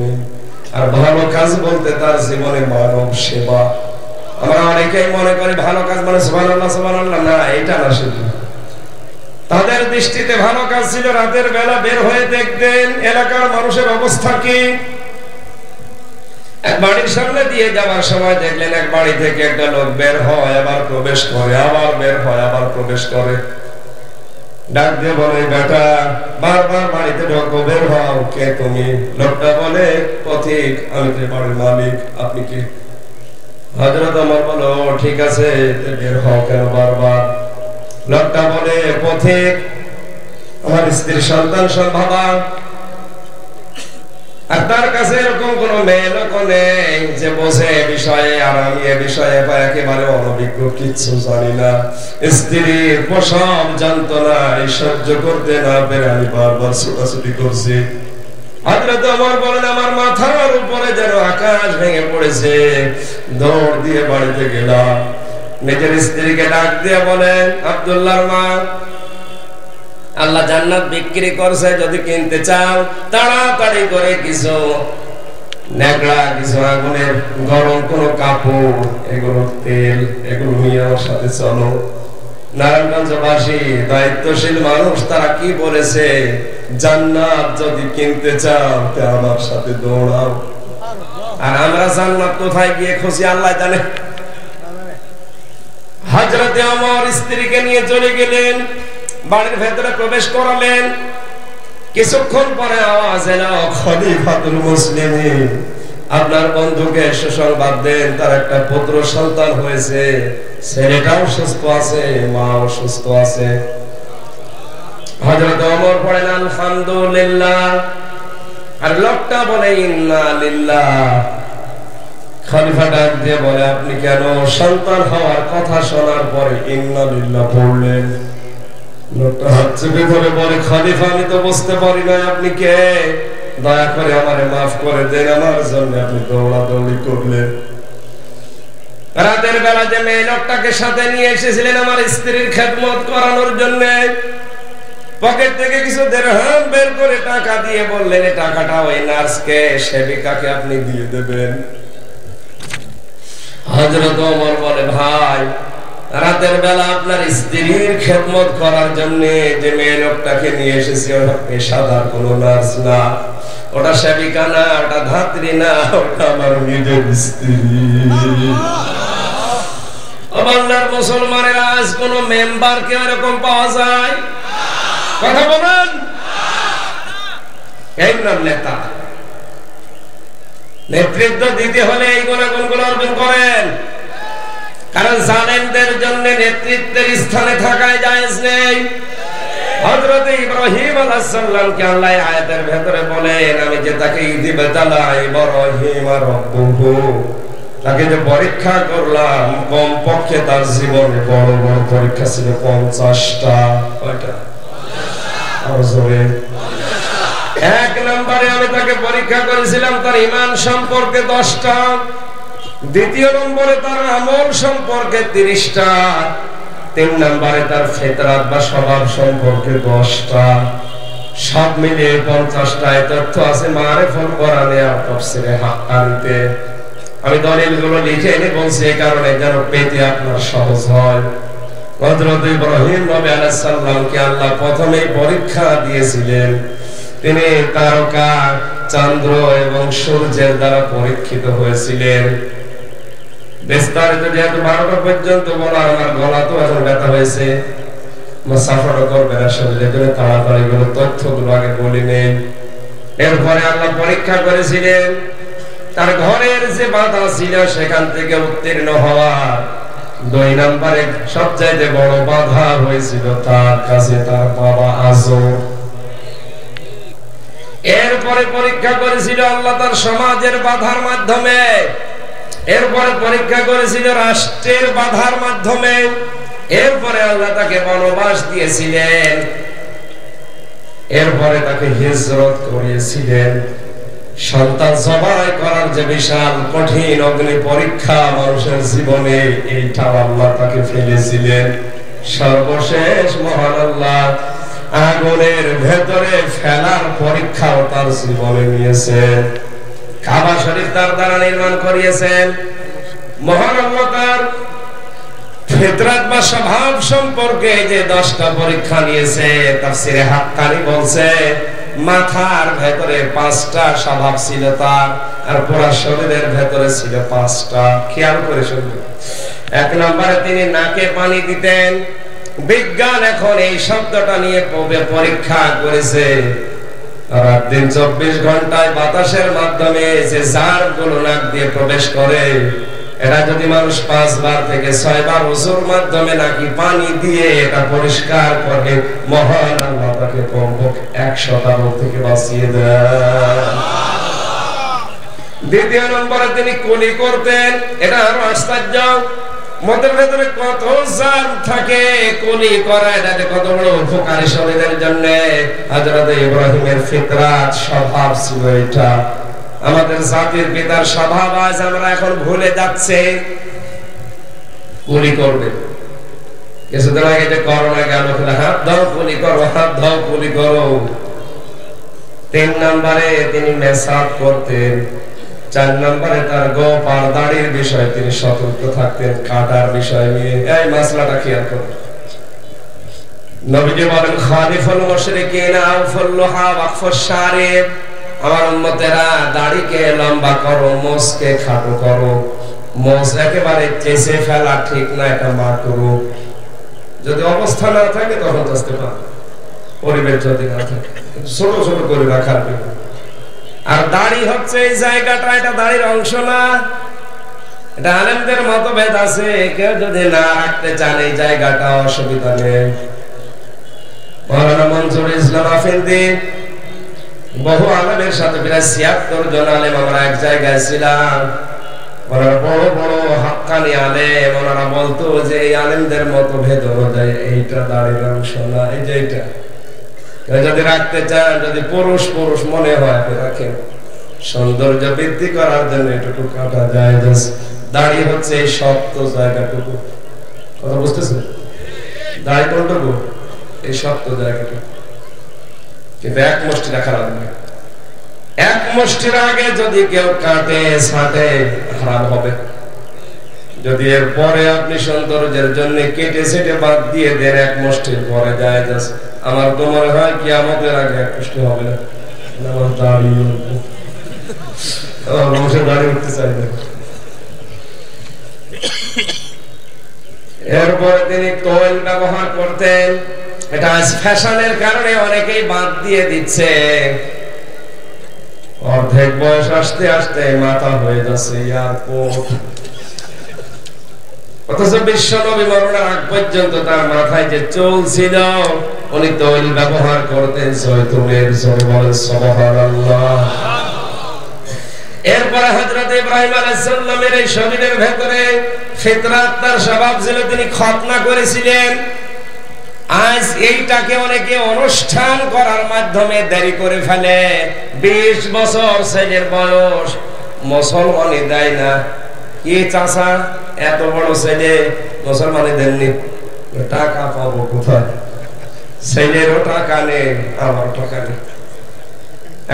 আর ভালো কাজ বলতে তার জীবনে মানব সেবা। আমরা অনেকেই মনে করি ভালো কাজ মানে সুবহানাল্লাহ সুবহানাল্লাহ, না, এটা না। শুধু তাদের দৃষ্টিতে ভালো কাজ ছিল রাতের বেলা বের হয়ে দেখতেন এলাকার মানুষের অবস্থা কি। এক বাড়ির সামনে দিয়ে যাওয়ার সময় দেখলেন এক বাড়ি থেকে একটা লোক বের হয়, আবার প্রবেশ করে, আবার বের হয়, আবার প্রবেশ করে। ডাক দিয়ে বলে, বেটা, বারবার বাড়িতে ঢোকো, বের হও। কে তুমি? লোকটা বলে, পথিক, আমি তো বাড়ির মালিক, আপনি কি? হযরত ওমর বলো, ঠিক আছে, বের হও কেন বারবার? লোকটা বলে, পথিক, আমার স্ত্রীর সন্তান সব বাবা, আর তার কাছে এরকম কোন মেয়ে লোক নেই যে বোঝে বিষয়ে, আর আমি এ বিষয়ে একেবারে অনভিজ্ঞ, কিচ্ছু জানি না। স্ত্রীর প্রসব যন্ত্রণা সহ্য করতে না পেরে আমি বারবার ছোটাছুটি করছি। হযরত ওমর বলেন, আমার মাথার উপরে যেন আকাশ ভেঙে পড়েছে। দৌড় দিয়ে বাড়িতে গেলাম। নিজের স্ত্রীকে ডাক দিয়ে বলেন, আব্দুল্লাহর মা, আল্লাহ জান্নাত বিক্রি করছে, যদি কিনতে চাও তাড়াতাড়ি করে কিছু নেকড়া, কিছু আগুনের গরম কোন কাপড়, এগুলো তেল, এগুলো নিয়ে আমার সাথে চলো। নারায়ণগঞ্জবাসী দায়িত্বশীল মানুষ, তারা কি বলেছে, জান্নাত যদি কিনতে চাও তা আমার সাথে দৌড়াও। আর আমরা জান্নাত কোথায় গিয়ে খুঁজি আল্লাহ জানে। হযরতে ওমর স্ত্রীকে নিয়ে চলে গেলেন, বাড়ির ভেতরে প্রবেশ করালেন। কিছুক্ষণ পরে আওয়াজ এলো, খলিফাতুল মুসলিমিন, আপনার বন্ধুকে সুসংবাদ দেন, তার একটা পুত্র সন্তান হয়েছে, ছেলেটাও সুস্থ আছে, মাও সুস্থ আছে। হযরত ওমর পড়েন আলহামদুলিল্লাহ, আর লোকটা বলে ইন্না লিল্লাহ। খলিফা ডাক দিয়ে বলে, আপনি কেন সন্তান হওয়ার কথা শোনার পরে ইন্না লিল্লাহ পড়লেন? লোকটা হাত চেপে ধরে বলে, খলিফা, আমি তো বুঝতে পারি না আপনি কে, দয়া করে আমারে মাফ করে দেন, আমার জন্য আপনি দৌড়াদৌড়ি করলেন। রাতের বেলা যে মেয়ে লোকটাকে সাথে নিয়ে এসেছিলেন আমার স্ত্রীর খেদমত করানোর জন্য, পকেট থেকে কিছু দিরহাম বের করে টাকা দিয়ে বললেন, এই টাকাটা ওই নার্সকে, সেবিকাকে আপনি দিয়ে দেবেন। হযরত ওমর বলে, ভাই, রাতের বেলা আপনার স্ত্রীর খেদমত করার জন্য যে মেয়ে লোকটাকে নিয়ে এসেছি, ওটা পেশাদার কোন নার্স না, ওটা সেবিকা না, ওটা ধাত্রী না, ওটা আমার নিজের স্ত্রী। বাংলার মুসলমানের আজ কোন মেম্বার কে এরকম পাওয়া যায়? কথা বলেন। এই নাম নেতা। নেতৃত্ব দিতে হলে এই গুণগুলো অর্জন করেন, কারণ জালেমদের জন্য নেতৃত্বের স্থানে থাকায় জায়েজ নেই। হযরত ইব্রাহিম আলাইহিস সালামকে আল্লাহ আয়াতের ভেতরে বলেন, আমি যে তাকে ইযিবতালা ইব্রাহিম রাব্বুহু তাকে যে পরীক্ষা করলাম, কমপক্ষে তার জীবনে বড় বড় পরীক্ষা ছিল 50টা। কয়টা? এক নম্বরে আমি তাকে পরীক্ষা করেছিলাম তার ঈমান সম্পর্কে 10টা, দ্বিতীয় নম্বরে তার আমল সম্পর্কে 30টা, 3 নম্বরে তার ফিতরাত বা স্বভাব সম্পর্কে 10টা। সব মিলিয়ে 50টায় তথ্য আছে মারিফুল কোরআনে আর তাফসীরে হাক্কানিতে। আমি দলিলগুলো লিখে এনে বলছি এই কারণে যেন পেতে আপনার সহজ হয়। হযরত ইব্রাহিম নবী আলাইহিস সালামকে আল্লাহ প্রথমেই পরীক্ষা দিয়েছিলেন। তিনি তারকা, চন্দ্র এবং সূর্যের দ্বারা পরীক্ষিত হয়েছিলেন। বিস্তারিত যেহেতু 12টা পর্যন্ত বলা, আমার গলা তো এখন ব্যথা হয়েছে, মুসাফাটা করবে না শরীরে, তাড়াতাড়ি গুলো তথ্যগুলো আগে বলি নেই। এরপরে আল্লাহ পরীক্ষা করেছিলেন তার ঘরের যে বাধা ছিল সেখান থেকে উত্তীর্ণ হওয়া। 2 নম্বরে সবচাইতে বড় বাধা হয়েছিল তার কাছে তার বাবা আজর। এরপরে পরীক্ষা করেছিল আল্লাহ তার সমাজের বাধার মাধ্যমে, এরপরে পরীক্ষা করেছিল রাষ্ট্রের বাধার মাধ্যমে, এরপরে আল্লাহ তাকে বনবাস দিয়েছিলেন, এরপরে তাকে হিজরত করিয়েছিলেন। সন্তান জবাই করার যে বিশাল কঠিন অগ্নি পরীক্ষা মানুষের জীবনে, এইটা আল্লাহ তাকে ফেলেছিলেন। সর্বশেষ মহান আল্লাহ আগুনের ভেতরে ফেলার পরীক্ষাও তার জীবনে নিয়েছেন। কাবা শরীফ তার দ্বারা নির্মাণ করিয়েছেন। মহান আল্লাহ তার ফিতরাত বা স্বভাব সম্পর্কে যে 10টা পরীক্ষা নিয়েছে, তাফসীরে হাক্কানি বলছে মাথার ভেতরে 5টা স্বভাব ছিল তার, আর পুরো শরীরের ভেতরে ছিল 5টা। খেয়াল করে শুনবেন। 1 নম্বরে তিনি নাকে পানি দিতেন। বিজ্ঞান এখন এই শব্দটা নিয়ে পরীক্ষা করেছে। রাত দিন 24 ঘন্টায় বাতাসের মাধ্যমে যে জারগুলো নাক দিয়ে প্রবেশ করে, এটা যদি মানুষ 5 বার থেকে 6 বার ওযুর মাধ্যমে নাকি পানি দিয়ে এটা পরিষ্কার করে, মহান আল্লাহ তাকে কমপক্ষে 100টা রোগ থেকে বাঁচিয়ে দেন। দ্বিতীয় নম্বরে তিনি কুলি করতেন। এটা আরো আশ্চর্য, মদের ভেতরে কত জার থাকে, কুলি করা এটা কত বড় উপকারী শরীরের জন্য। হযরত ইব্রাহিমের ফিতরাত স্বভাব ছিল এটা। আমাদের জাতির পিতার স্বভাব আজ আমরা এখন ভুলে যাচ্ছে। কুলি করবে, কিছুদিন আগে যে করোনা গেল, হাত দাও কুলি করো, হাত দাও কুলি করো। 3 নম্বরে তিনি মেসাব করতেন। 4 নম্বরে তার গোপ আর দাড়ির বিষয়ে তিনি সতর্ক থাকতেন, কাটার বিষয় নিয়ে। এই মাসলাটা খেয়াল করুন। নবীজি বলেন খালিফুল মুশরিকিন আউফুল লুহা ওয়াকফুশ শারিব। আমার উম্মতেরা দাড়িকে লম্বা করো, মোছকে খাটো করো। মোছ একেবারে চেঁচে ফেলা ঠিক না, এটা মাকরুহ। যদি অবস্থা না থাকে তখন আসতে পারে, পরিবেশ যদি না থাকে ছোট ছোট করে রাখার। আর দাড়ি হচ্ছে এই জায়গাটা, এটা দাড়ির অংশ না। এটা আলেমদের মতভেদ আছে, কেউ যদি না রাখতে চান এই জায়গাটা অসুবিধা নেই। মাওলানা মনসুর ইসলাম আফেন্দি বহু আলেমের সাথে প্রায় 76 জন আলেম আমরা এক জায়গায় ছিলাম। ওনারা বড় বড় হাক্কানি আলেম, ওনারা বলতো যে এই আলেমদের মতভেদ অনুযায়ী এইটা দাড়ির অংশ না, এই যে এইটা যদি রাখতে চান, যদি পুরুষ পুরুষ মনে হয় রাখেন, সৌন্দর্য বৃদ্ধি করার জন্য এটুকু কাটা যায়। দাড়ি হচ্ছে এই শক্ত জায়গাটুকু, কথা বুঝতেছেন? দাড়ি কোনটুকু? এই শক্ত জায়গাটুকু। কিন্তু 1 মুষ্টি রাখা লাগবে। 1 মুষ্টির আগে যদি কেউ কাটে ছাটে হারাম হবে। যদি এর পরে আপনি সৌন্দর্যের জন্য কেটে সেটে বাদ দিয়ে দেন 1 মুষ্টির পরে যায়, আমার তো মনে হয় কিয়ামতের আগে 1 মুষ্টি হবে না। আমার দাড়ি মানুষের দাড়ি উঠতে চাই না। এরপরে তিনি তৈল ব্যবহার করতেন। এটা আজ ফ্যাশনের কারণে অনেকেই বাদ দিয়ে দিচ্ছে। অর্ধেক বয়স আসতে আসতে মাথা হয়ে যাচ্ছে এয়ারপোর্ট। অথচ বিশ্ব নবী মরণের আগ পর্যন্ত তার মাথায় যে চুল ছিল, উনি তৈল ব্যবহার করতেন জয়তুনের। জোরে বলেন সুবহানাল্লাহ। এরপরে হযরত ইব্রাহিম আলাইহিস সালামের এই শরীরের ভেতরে ফিতরাত তার স্বভাব ছিল, তিনি খতনা করেছিলেন। আজ এইটাকে অনেকে অনুষ্ঠান করার মাধ্যমে দেরি করে ফেলে। 20 বছর ছেলের বয়স, মুসলমানি দেয় না। কি চাচা, এত বড় ছেলে মুসলমানি দেননি, টাকা পাবো কোথায়? ছেলেরও টাকা নেই, আমার টাকা নেই।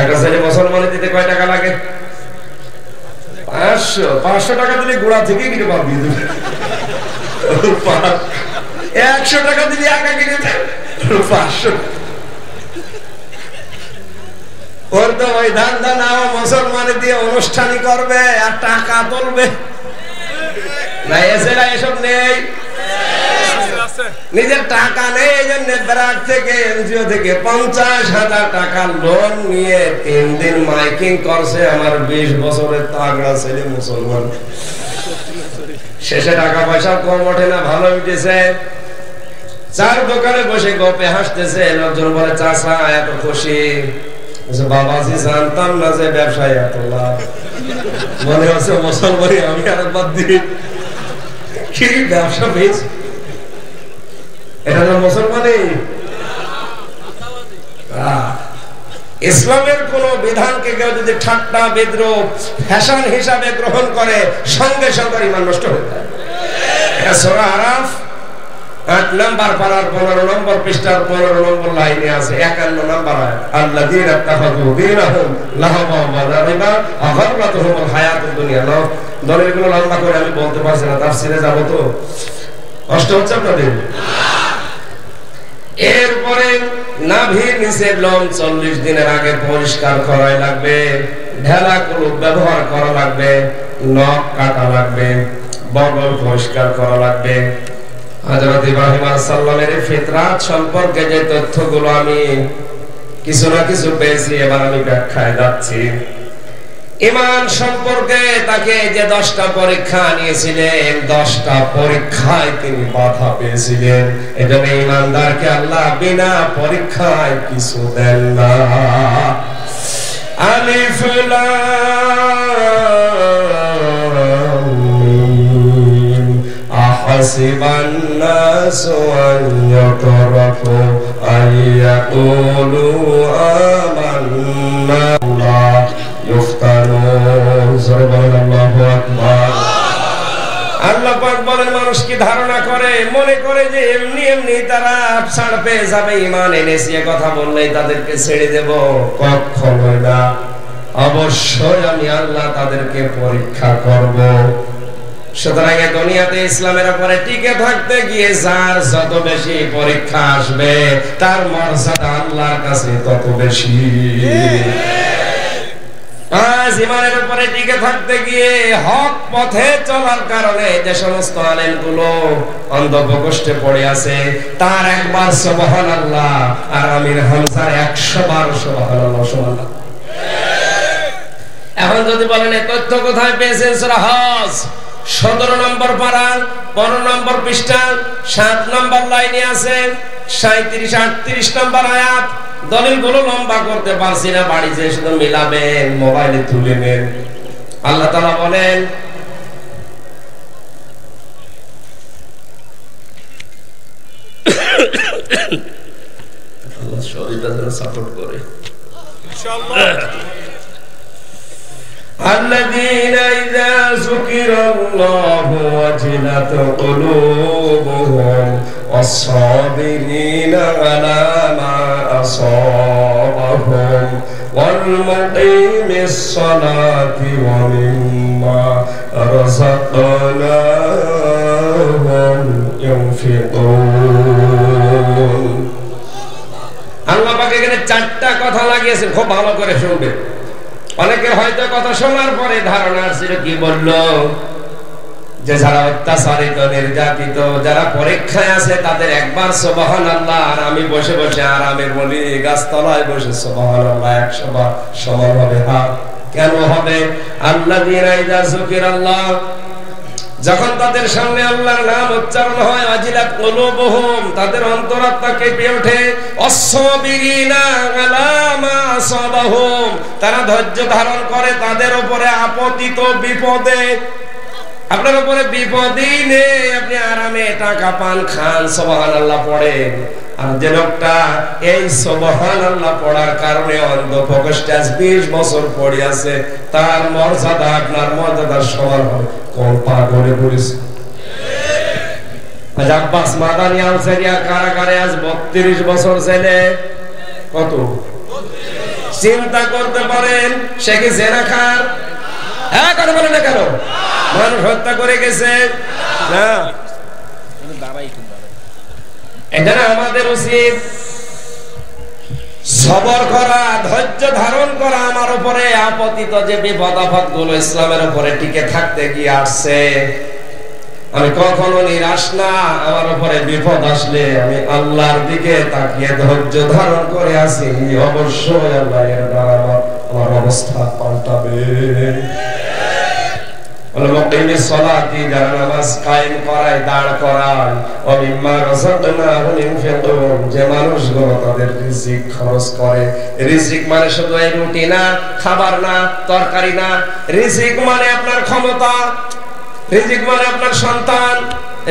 একটা ছেলে মুসলমানি দিতে কয় টাকা লাগে? 500 টাকা দিলে গোড়া থেকে কিনে পাবি। 100 টাকা দিলে একা কিনে 500। ওর তো ওই ধান ধান মুসলমানি দিয়ে অনুষ্ঠানই করবে আর টাকা তুলবে না। এসেরা এসব নেই, নিজের টাকা নেই, এই জন্য ব্র্যাক থেকে এনজিও থেকে 50,000 টাকা লোন নিয়ে 3 দিন মাইকিং করছে। আমার 20 বছরের তাগড়া ছেলে মুসলমান। শেষে টাকা পয়সা কম ওঠে না, ভালো উঠেছে। চার দোকানে বসে গপে হাসতেছে। লোকজন বলে চাচা এত খুশি। বাবাজি জানতাম না যে ব্যবসায় এত লাভ। মনে হচ্ছে মুসলমানি আমি আর বাদ দিই, কি ব্যবসা পেয়েছি। এটা তো মুসলমানি। ইসলামের কোন বিধানকে কেউ যদি ঠাট্টা বিদ্রুপ ফ্যাশন হিসাবে গ্রহণ করে, সঙ্গে সঙ্গে ঈমান নষ্ট হয়ে যায়। এটা সূরা আরাফ 8 নম্বর পারার 15 নম্বর পৃষ্ঠার 15 নম্বর লাইনে আছে, 51 নম্বর আয়াত। আল্লাযীনা ইত্তাখাযু দীনাহুম লাহওয়া ওয়া লাইবা ওয়া গাররাতুহুমুল হায়াতুদ দুনিয়া। দলিলগুলো লম্বা করে আমি বলতে পারছি না, তাফসীরে যাব তো কষ্ট হচ্ছে আপনাদের। এরপরে নাভির নিচের লোম 40 দিনের আগে পরিষ্কার করাই লাগবে, ঢেলা কলুপ ব্যবহার করা লাগবে, নখ কাটা লাগবে, বগল পরিষ্কার করা লাগবে। হযরত ইব্রাহিম আলাইহিস সালামের ফিতরাত সম্পর্কে যে তথ্যগুলো আমি কিছু না কিছু পেয়েছি, এবার আমি ব্যাখ্যায় যাচ্ছি। ঈমান সম্পর্কে তাকে যে 10টা পরীক্ষা নিয়েছিলেন, 10টা পরীক্ষায় তিনি বাধা পেয়েছিলেন। এজন্য ঈমানদারকে আল্লাহ বিনা পরীক্ষায় কিছু দেন না। আলিফ লাম মিম আহসিবান নাসু আন ইয়াতরাকু আইয়াকুলু আমান্না আল্লাহ পাক বলেন, মানুষ কি ধারণা করে, মনে করে যে এমনি এমনি তারা ছাড় পেয়ে যাবে, ঈমান এনেছে কথা বললেই তাদেরকে ছেড়ে দেব? কখনোই না। অবশ্যই আমি আল্লাহ তাদেরকে পরীক্ষা করব। সুতরাং এই দুনিয়াতে ইসলামের উপরে টিকে থাকতে গিয়ে যার যত বেশি পরীক্ষা আসবে, তার মর্যাদা আল্লাহর কাছে তত বেশি। আজ ঈমানের উপরে টিকে থাকতে গিয়ে হক পথে চলার কারণে যে সমস্ত আলেমগুলো অন্ধপ্রকোষ্ঠে পড়ে আছে, তার একবার সুবহানাল্লাহ আর আমির হামজার 100 বার সুবহানাল্লাহ সুবহানাল্লাহ। এখন যদি বলেন এই তথ্য কোথায় পেয়েছেন? সূরা হজ 17 নম্বর পারা 15 নম্বর পৃষ্ঠা 7 নম্বর লাইনে আছে, 37 38 নম্বর আয়াত। দলিলগুলো লম্বা করতে পারছি না, বাড়ি যেয়ে শুধু মিলাবেন, মোবাইলে তুলে নেন। আল্লাহ তাআলা বলেন, আল্লাহ শরীরটা যেন সাপোর্ট করে ইনশাআল্লাহ। الذين إذا ذكر الله وجلت قلوبهم والصابرين على ما أصابهم والمقيم الصلاة ومما رزقناهم ينفقون। আল্লাহ পাক এখানে 4টা কথা লাগিয়েছেন, খুব ভালো করে শুনবেন। অনেকের হয়তো কথা শোনার পরে ধারণা ছিল, কি বললো যে যারা অত্যাচারিত নির্যাতিত যারা পরীক্ষায় আছে তাদের একবার সুবহানাল্লাহ আর আমি বসে বসে আরামে বলি গাছতলায় বসে সুবহানাল্লাহ 100 বার সমান হবে। কেন হবে? আল্লাযীনা ইযা যুকিরাল্লাহ, যখন তাদের সামনে আল্লাহর নাম উচ্চারণ হয় ওয়াজিলাত কুলুবুহুম, তাদের অন্তরাত্মা কেঁপে ওঠে। অসবিরিনা আলা মা আসাবাহুম, তারা ধৈর্য ধারণ করে তাদের উপরে আপতিত বিপদে। আপনার উপরে বিপদই নেই, আপনি আরামে টাকা পান, খান, সুবহানাল্লাহ পড়েন। আর যে লোকটা এই সুবহানাল্লাহ পড়ার কারণে অন্ধ 20 বছর পড়ে আছে, তার মর্যাদা আপনার মর্যাদার সমান হবে। কোন পাগলে পড়েছে? আজ আব্বাস মাদানি আনসারিয়া কারাগারে আজ 32 বছর ছেলে। কত চিন্তা করতে পারেন? সে কি জেনাখার? হ্যাঁ, কথা বলে না কেন? মানুষ হত্যা করে গেছে না? এখানে আমাদের উচিত সবর করা, ধৈর্য ধারণ করা। আমার উপরে আপতিত যে বিপদ আপদ গুলো ইসলামের উপরে টিকে থাকতে গিয়ে আসছে, আমি কখনো নিরাশ না। আমার উপরে বিপদ আসলে আমি আল্লাহর দিকে তাকিয়ে ধৈর্য ধারণ করে আছি। অবশ্যই আল্লাহ এর দ্বারা আমার অবস্থা পাল্টাবে। যারা নামাজ কায়েম করায়, দাঁড় করায়, যে মানুষগুলো তাদের রিজিক খরচ করে। রিজিক মানে শুধু এই রুটি না, খাবার না, তরকারি না। রিজিক মানে আপনার ক্ষমতা, রিজিক মানে আপনার সন্তান,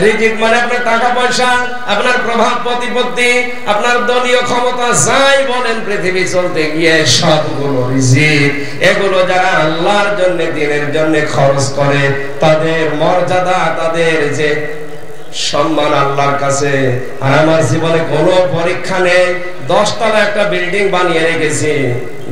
রিজিক মানে আপনার টাকা পয়সা, আপনার প্রভাব প্রতিপত্তি, আপনার দলীয় ক্ষমতা, যাই বলেন পৃথিবী চলতে গিয়ে সবগুলো রিজিক। এগুলো যারা আল্লাহর জন্য, দ্বীনের জন্য খরচ করে, তাদের মর্যাদা, তাদের যে সম্মান আল্লাহর কাছে। আর আমার জীবনে কোনো পরীক্ষা নেই। 10 তলা একটা বিল্ডিং বানিয়ে রেখেছি,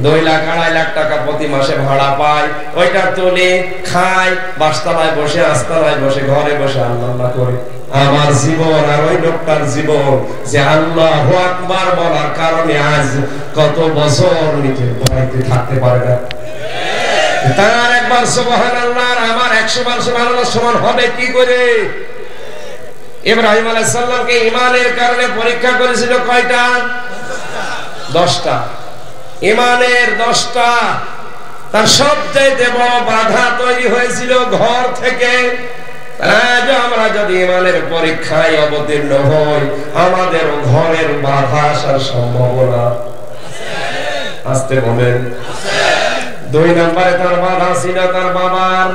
2 লাখ 2.5 লাখ টাকা প্রতি মাসে ভাড়া পাই। ওইটা তুলে খাই, 5 তলায় বসে, 8 তলায় বসে, ঘরে বসে আল্লাহ করে। আমার জীবন আর ওই লোকটার জীবন যে আল্লাহু আকবার বলার কারণে আজ কত বছর নিজের বাড়িতে থাকতে পারে না। তার একবার সুবহানাল্লাহ আর আমার 100 বার সুবহানাল্লাহ সমান হবে কি করে? ইব্রাহিম আলাইহিস সালামকে ঈমানের কারণে পরীক্ষা করেছিল কয়টা? 10টা। ঈমানের 10টা। তার সবচেয়ে বড় বাধা তৈরি হয়েছিল ঘর থেকে। আজ আমরা যদি ঈমানের পরীক্ষায় অবতীর্ণ হই, আমাদের ঘরের বাধা আসার সম্ভাবনা আছে। আসতে বলেন। 2 নম্বরে তার বাধা ছিল তার বাবার।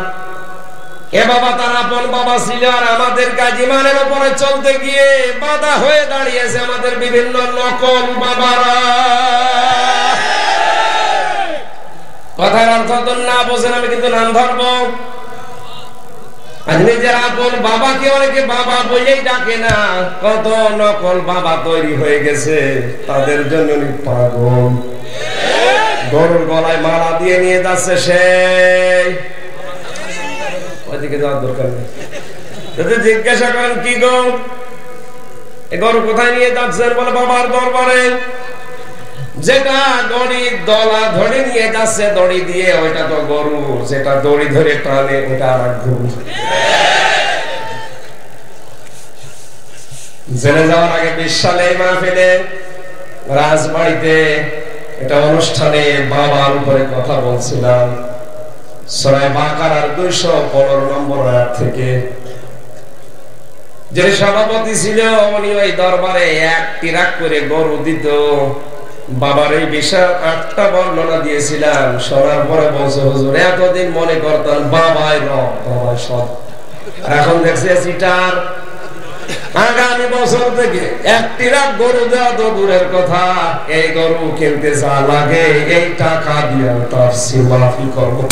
এ বাবা তার আপন বাবা ছিল, আর আমাদের কাজ ঈমানের উপরে চলতে গিয়ে বাধা হয়ে দাঁড়িয়েছে আমাদের বিভিন্ন নকল বাবারা। কথার অর্থ তো না বোঝেন, আমি কিন্তু নাম ধরবো। নিজের আপন বাবাকে অনেকে বাবা বলেই ডাকে না। কত নকল বাবা তৈরি হয়ে গেছে, তাদের জন্য পাগল। গরুর গলায় মালা দিয়ে নিয়ে যাচ্ছে, সেই ওইদিকে যাওয়ার দরকার নেই। যদি জিজ্ঞাসা করেন কি গো, এ গরু কোথায় নিয়ে যাচ্ছেন? বলে বাবার দরবারে। যেটা দড়ি দলা ধরে নিয়ে যাচ্ছে দড়ি দিয়ে, ওইটা তো গরু। যেটা দড়ি ধরে টানে, ওটা আর এক গরু। জেনে যাওয়ার আগে 20 সালে মাহফিলে রাজবাড়িতে একটা অনুষ্ঠানে বাবার উপরে কথা বলছিলাম। সূরা বাকারার 215 নম্বর আয়াত থেকে। যে সভাপতি ছিল উনি ওই দরবারে 1 ট্রাক করে গরু দিত। বাবার এই বিশাল 8টা বর্ণনা দিয়েছিলাম। শোনার পরে বলছে, হুজুর এতদিন মনে করতাম বাবাই রব, বাবাই সব। এখন দেখছি সিটার। আগামী বছর থেকে 1 ট্রাক গরু দেওয়া তো দূরের কথা, এই গরু কিনতে যা লাগে এই টাকা দিয়ে তার সিমাফি করবো।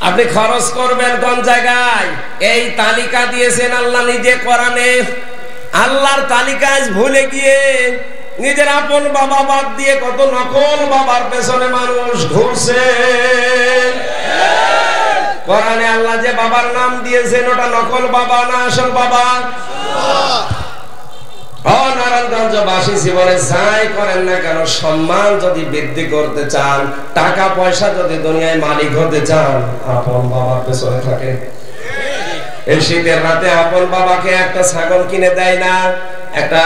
আপনি খরচ করবেন কোন জায়গায়? এই তালিকা দিয়েছেন আল্লাহ নিজে কোরআনে। আল্লাহর তালিকা আজ ভুলে গিয়ে নিজের আপন বাবা বাদ দিয়ে কত নকল বাবার পেছনে মানুষ ঘুরছে। কোরআনে আল্লাহ যে বাবার নাম দিয়েছেন, ওটা নকল বাবা না আসল বাবা? নারায়ণগঞ্জবাসী জীবনে যাই করেন না কেন, সম্মান যদি বৃদ্ধি করতে চান, টাকা পয়সা যদি দুনিয়ায় মালিক হতে চান, আপন বাবার পেছনে থাকে। এই শীতের রাতে আপন বাবাকে একটা ছাগল কিনে দেয় না, একটা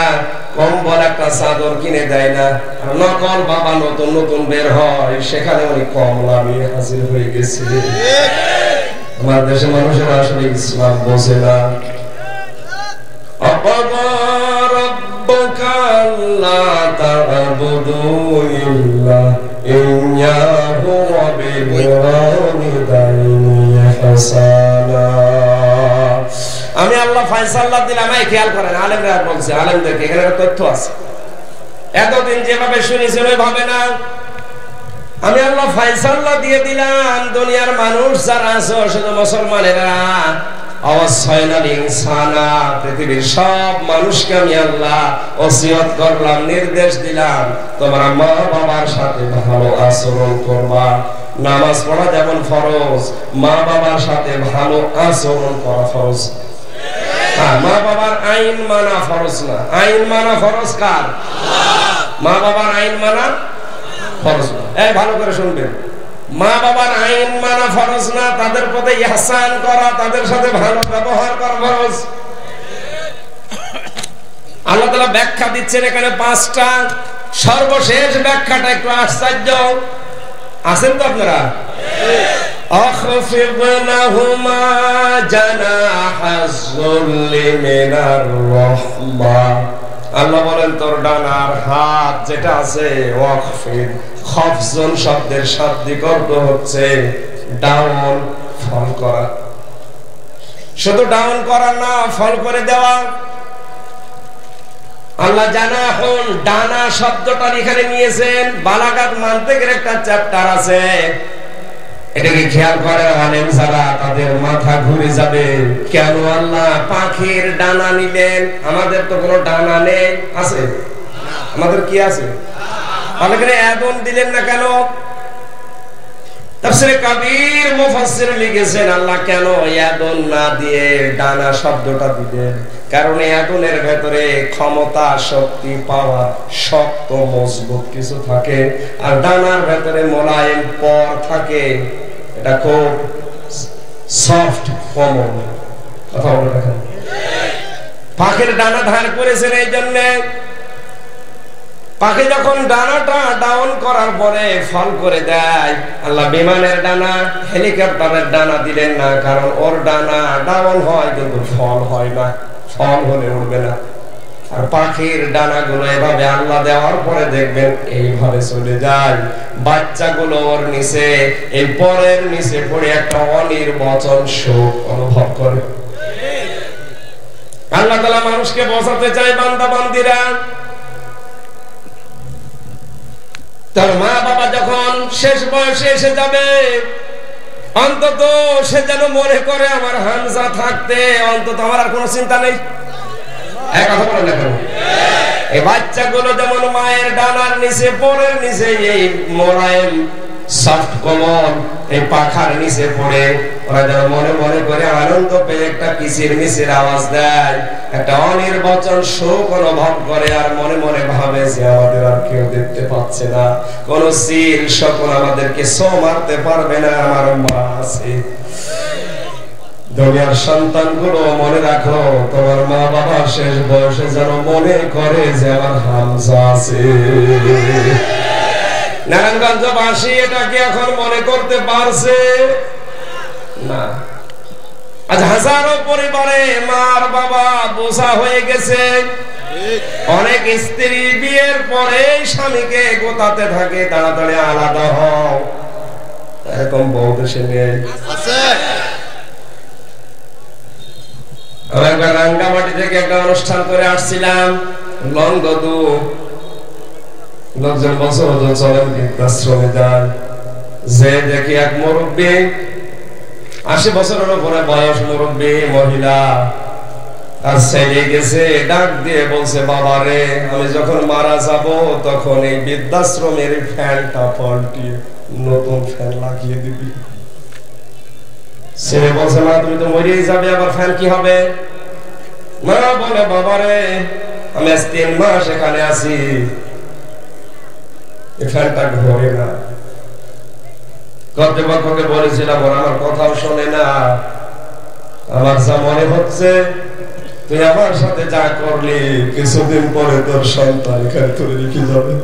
কম্বল, একটা চাদর কিনে দেয় না। নকল বাবা নতুন নতুন বের হয়, সেখানে অনেক কম লাভে হাজির হয়ে গেছে। আমার দেশের মানুষেরা আসলে ইসলাম বোঝে না। আমি আল্লাহ ফয়সালা দিলাম, খেয়াল করেন আলেমরা বলছে, আলেমদেরকে এখানে তথ্য আছে, এতদিন যেভাবে শুনেছেন ওইভাবে না। আমি আল্লাহ ফয়সালা দিয়ে দিলাম, দুনিয়ার মানুষ যারা আছে শুধু মুসলমানেরা, পৃথিবীর সব মানুষকে আমি আল্লাহ ওসিয়ত করলাম, নির্দেশ দিলাম, তোমরা মা বাবার সাথে ভালো আচরণ করবা। নামাজ পড়া যেমন ফরজ, মা বাবার সাথে ভালো আচরণ করা ফরজ। মা বাবার আইন মানা ফরজ না, আইন মানা ফরজ কার? মা বাবার আইন মানা ফরজ না। ভালো করে শুনবেন, মা বাবার আইন মানা ফরজ না, তাদের প্রতি ইহসান করা, তাদের সাথে ভালো ব্যবহার করা ফরজ। আল্লাহ তাআলা ব্যাখ্যা দিচ্ছেন এখানে 5টা। সর্বশেষ ব্যাখ্যাটা একটু আশ্চর্য। আছেন তো আপনারা? أخفض لهما جناح الذل من الرحمة। আল্লাহ বলেন তোর ডানার হাত যেটা আছে, ওয়াকফিদ, খফজন শব্দের শাব্দিক অর্থ হচ্ছে ডাউন, ফল করা। শুধু ডাউন করা না, ফল করে দেওয়া। আল্লাহ জানাহুন, ডানা শব্দটা এখানে নিয়েছেন, বালাগাত মানতিকের একটা চ্যাপ্টার আছে, এটাকে খেয়াল করে আলেম যারা, তাদের মাথা ঘুরে যাবে। কেন আল্লাহ পাখির ডানা নিলেন? আমাদের তো কোনো ডানা নেই, আছে? আমাদের কি আছে? তাহলে আদম দিলেন না কেন? তাফসীরে কাবীর মুফাসসির লিখেছেন আল্লাহ কেন আদম না দিয়ে ডানা শব্দটা দিলেন? কারণ আদমের ভেতরে ক্ষমতা, শক্তি, পাওয়ার, শক্ত মজবুত কিছু থাকে, আর ডানার ভেতরে মোলায়েম পর থাকে, এটা খুব সফট কোমল। কথা বলে দেখেন, পাখির ডানা ধার করেছেন এই জন্য। পাখি যখন ডানাটা ডাউন করার পরে ফল করে দেয়, আল্লাহ বিমানের ডানা, হেলিকপ্টারের ডানা দিলেন না, কারণ ওর ডানা ডাউন হয় কিন্তু ফল হয় না, ফল হলে উড়বে না। আর পাখির ডানাগুলো এভাবে আল্লাহ দেওয়ার পরে দেখবেন এইভাবে চলে যায়, বাচ্চাগুলো ওর নিচে, এই পরের নিচে পড়ে একটা অনির্বচন সুখ অনুভব করে। আল্লাহ তাআলা মানুষকে বোঝাতে চায়, বান্দা বান্দিরা, তার মা বাবা যখন শেষ বয়সে এসে যাবে, অন্তত সে যেন মনে করে আমার হামজা থাকতে অন্তত আমার আর কোনো চিন্তা নেই। কথা বলেন না কেন? এই বাচ্চাগুলো যেমন মায়ের ডানার নিচে, পরের নিচে এই মোলায়েম সফট কোমল এই পাখার নিচে পড়ে, ওরা যেন মনে মনে করে আনন্দ পেয়ে একটা কিচির মিচির আওয়াজ দেয়, একটা অনির্বচন সুখ অনুভব করে, আর মনে মনে ভাবে যে আমাদের আর কেউ দেখতে পাচ্ছে না, কোন সিল সকল আমাদেরকে সো মারতে পারবে না, আমার মা আছে। দুনিয়ার সন্তানগুলো মনে রাখো, তোমার মা বাবা শেষ বয়সে যেন মনে করে যে আমার হামজা আছে। নারায়ণগঞ্জবাসী এটা কি এখন মনে করতে পারছে না? আজ হাজারো পরিবারে মার বাবা বোঝা হয়ে গেছে। অনেক স্ত্রী বিয়ের পরে স্বামীকে গোতাতে থাকে, তাড়াতাড়ি আলাদা হও, এরকম বউ দেশে নেই। একবার রাঙ্গামাটি থেকে একটা অনুষ্ঠান করে আসছিলাম, লংগদু লোকজন বছর চলেন বৃদ্ধাশ্রমে যান, যে দেখি এক মুরব্বী, 80 বছরের উপরে বয়স মুরব্বী মহিলা, আর ছেলে গেছে ডাক দিয়ে বলছে, বাবা রে, আমি যখন মারা যাব তখন এই বৃদ্ধাশ্রমের ফ্যানটা পাল্টিয়ে নতুন ফ্যান লাগিয়ে দিবি। ছেলে বলছে, মা তুমি তো মরেই যাবে, আবার ফ্যান কি হবে? মা বলে, বাবা রে, আমি আজ 3 মাস এখানে আছি, ফ্যানটা ঘোরে না। কর্তৃপক্ষকে বলেছিলাম, ওরা আমার কথাও শোনে না। আমার যা মনে হচ্ছে, তুই আমার সাথে যা করলি, কিছুদিন পরে তোর সন্তান এখানে তুলে রেখে যাবে।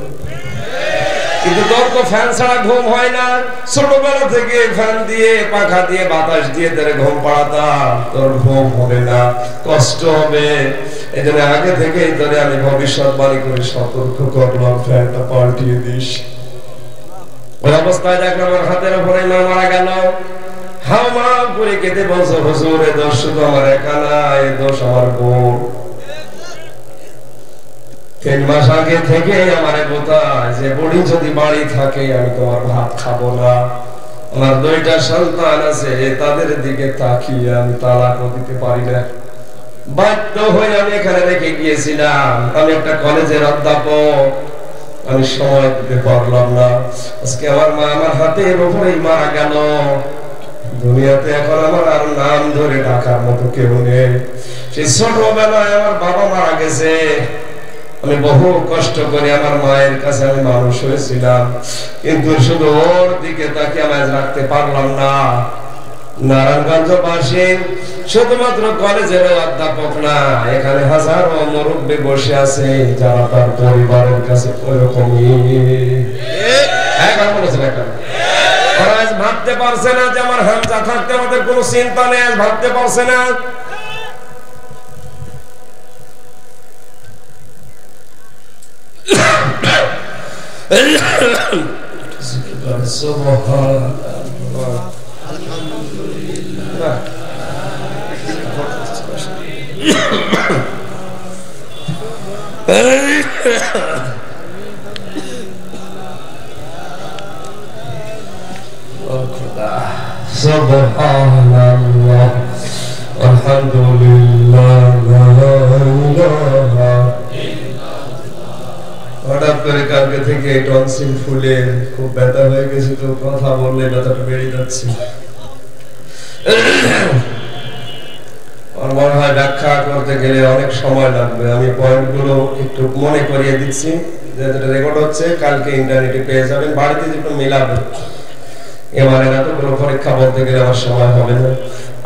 কিন্তু তোর তো ফ্যান ছাড়া ঘুম হয় না, ছোটবেলা থেকে ফ্যান দিয়ে পাখা দিয়ে বাতাস দিয়ে তোরে ঘুম পাড়াতাম, তোর ঘুম হবে না, কষ্ট হবে। এই জন্য আগে থেকেই তোরে আমি ভবিষ্যৎবাণী করে সতর্ক করলাম, ফ্যানটা পাল্টিয়ে দিস। ওই অবস্থায় দেখলাম আমার হাতের উপরে মারা গেল। হাওমা করে কেঁদে বলছো, হুজুর এ দোষ শুধু আমার একা না, এ দোষ আমার বোন। 3 মাস আগে থেকে আমার বোঝায় যে বুড়ি যদি বাড়ি থাকে আমি তোমার ভাত খাবো না। আমার 2টা সন্তান আছে, তাদের দিকে তাকিয়ে আমি তালাকও দিতে পারি না। বাধ্য হয়ে আমি এখানে রেখে গিয়েছিলাম, আমি একটা কলেজের অধ্যাপক, আমি সময় দিতে পারলাম না। আজকে আমার মা আমার হাতের উপরেই মারা গেল। দুনিয়াতে এখন আমার আর নাম ধরে ডাকার মতো কেউ নেই। সেই ছোটবেলায় আমার বাবা মারা গেছে, আমি বহু কষ্ট করে আমার মায়ের কাছে আমি মানুষ হয়েছিলাম, কিন্তু শুধু ওর দিকে তাকে আমি রাখতে পারলাম না। নারায়ণগঞ্জবাসী শুধুমাত্র কলেজের অধ্যাপক না, এখানে হাজারো মুরব্বী বসে আছে যারা তার পরিবারের কাছে ওরকমই ওরা আজ ভাবতে পারছে না যে আমার হামজা থাকতে আমাদের কোনো চিন্তা নেই, আজ ভাবতে পারছে না। সুবহানাল্লাহ, আলহামদুলিল্লাহ, লা ইলাহা ইল্লাল্লাহ। হঠাৎ করে কালকে থেকে টনসিল ফুলে খুব ব্যথা হয়ে গেছে, তো কথা বললে ব্যথাটা বেড়ে যাচ্ছে। আমার মনে হয় ব্যাখ্যা করতে গেলে অনেক সময় লাগবে, আমি পয়েন্টগুলো একটু মনে করিয়ে দিচ্ছি, যেটা রেকর্ড হচ্ছে কালকে ইন্টারনেটে পেয়ে যাবেন, বাড়িতে একটু মিলাবেন। এবারে এতগুলো পরীক্ষা বলতে গেলে আমার সময় হবে না।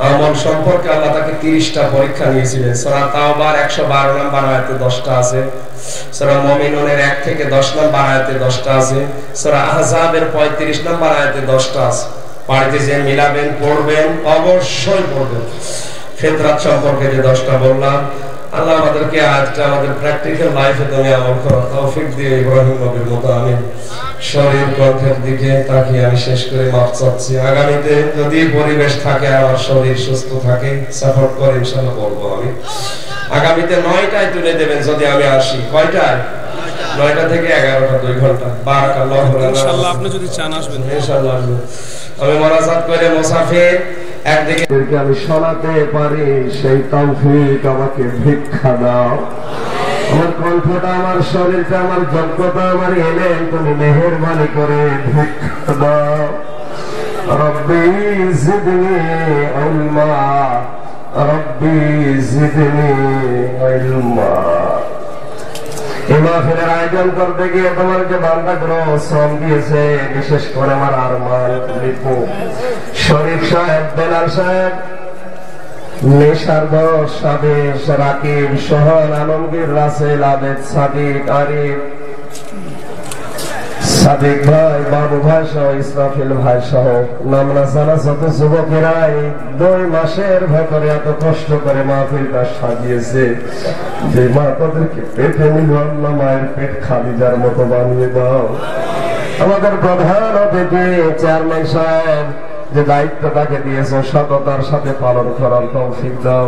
আমল সম্পর্কে আল্লাহ তাকে 30টা পরীক্ষা নিয়েছিলেন। সূরা তাওবার 112 নম্বর আয়াতে 10টা আছে, সূরা মুমিনুনের 1 থেকে 10 নম্বর আয়াতে 10টা আছে, সূরা আহজাবের 35 নম্বর আয়াতে 10টা আছে। বাড়িতে যে মিলাবেন, পড়বেন, অবশ্যই পড়বেন। ফিতরাত সম্পর্কে যে 10টা বললাম, আল্লাহ আমাদেরকে আজকে আমাদের প্র্যাকটিক্যাল লাইফে তুমি আমল করার তৌফিক দিয়ে ইব্রাহিম নবীর মতো আমি শরীর কণ্ঠের দিকে তাকিয়ে আমি শেষ করে মাফ চাচ্ছি। আগামীতে যদি পরিবেশ থাকে, আমার শরীর সুস্থ থাকে, সাপোর্ট করে ইনশাআল্লাহ বলবো আমি। আগামীতে 9টায় তুলে দেবেন যদি আমি আসি। কয়টায়? 9টা থেকে 11টা, 2 ঘন্টা। বারাকাল্লাহু ইনশাআল্লাহ, আপনি যদি চান আসবেন ইনশাআল্লাহ আসবেন। আমি মোনাজাত করে মুসাফির একদিকে আমি শোনাতে পারি, সেই তৌফিক আমাকে ভিক্ষা দাও। আমার কণ্ঠটা, আমার শরীরটা, আমার যোগ্যতা, আমার এলেম তুমি মেহেরবানি করে ভিক্ষা দাও। রব্বি জিদনি ইলমা, রব্বি জিদনি ইলমা। এই মাহফিলের আয়োজন করতে গিয়ে তোমার যে বান্দাগুলো শ্রম দিয়েছে, বিশেষ করে আমার আরমান, লিপু, শরীফ সাহেব, বেলাল সাহেব, নিশারদর, সাবেশ, রাকিব, সোহান, আলমগীর, রাসেল, আবেদ, সাদিক, আরিফ, সাদিক ভাই, বাবু ভাই সহ, ইসরাফিল ভাই সহ নামনা জানা যত যুবকেরাই 2 মাসের ভেতরে এত কষ্ট করে মাহফিলটা সাজিয়েছে, যে মা তাদেরকে পেটে নিল, আল্লাহ মায়ের পেট খালি যার মতো বানিয়ে দাও। আমাদের প্রধান অতিথি চেয়ারম্যান সাহেব যে দায়িত্বটাকে দিয়েছে, সততার সাথে পালন করার তৌফিক দাও।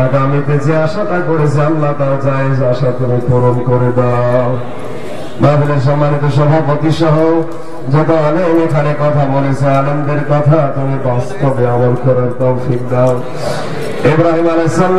আগামীতে যে আশাটা করেছে আল্লাহ তার জায়েজ আশা তুমি পূরণ করে দাও। মাহফিলের সম্মানিত সভাপতি সহ যত আলেম এখানে কথা বলেছে, আলেমদের কথা তুমি বাস্তবে আমল করার তৌফিক দাও। ইব্রাহিম আলাইহিস সালাম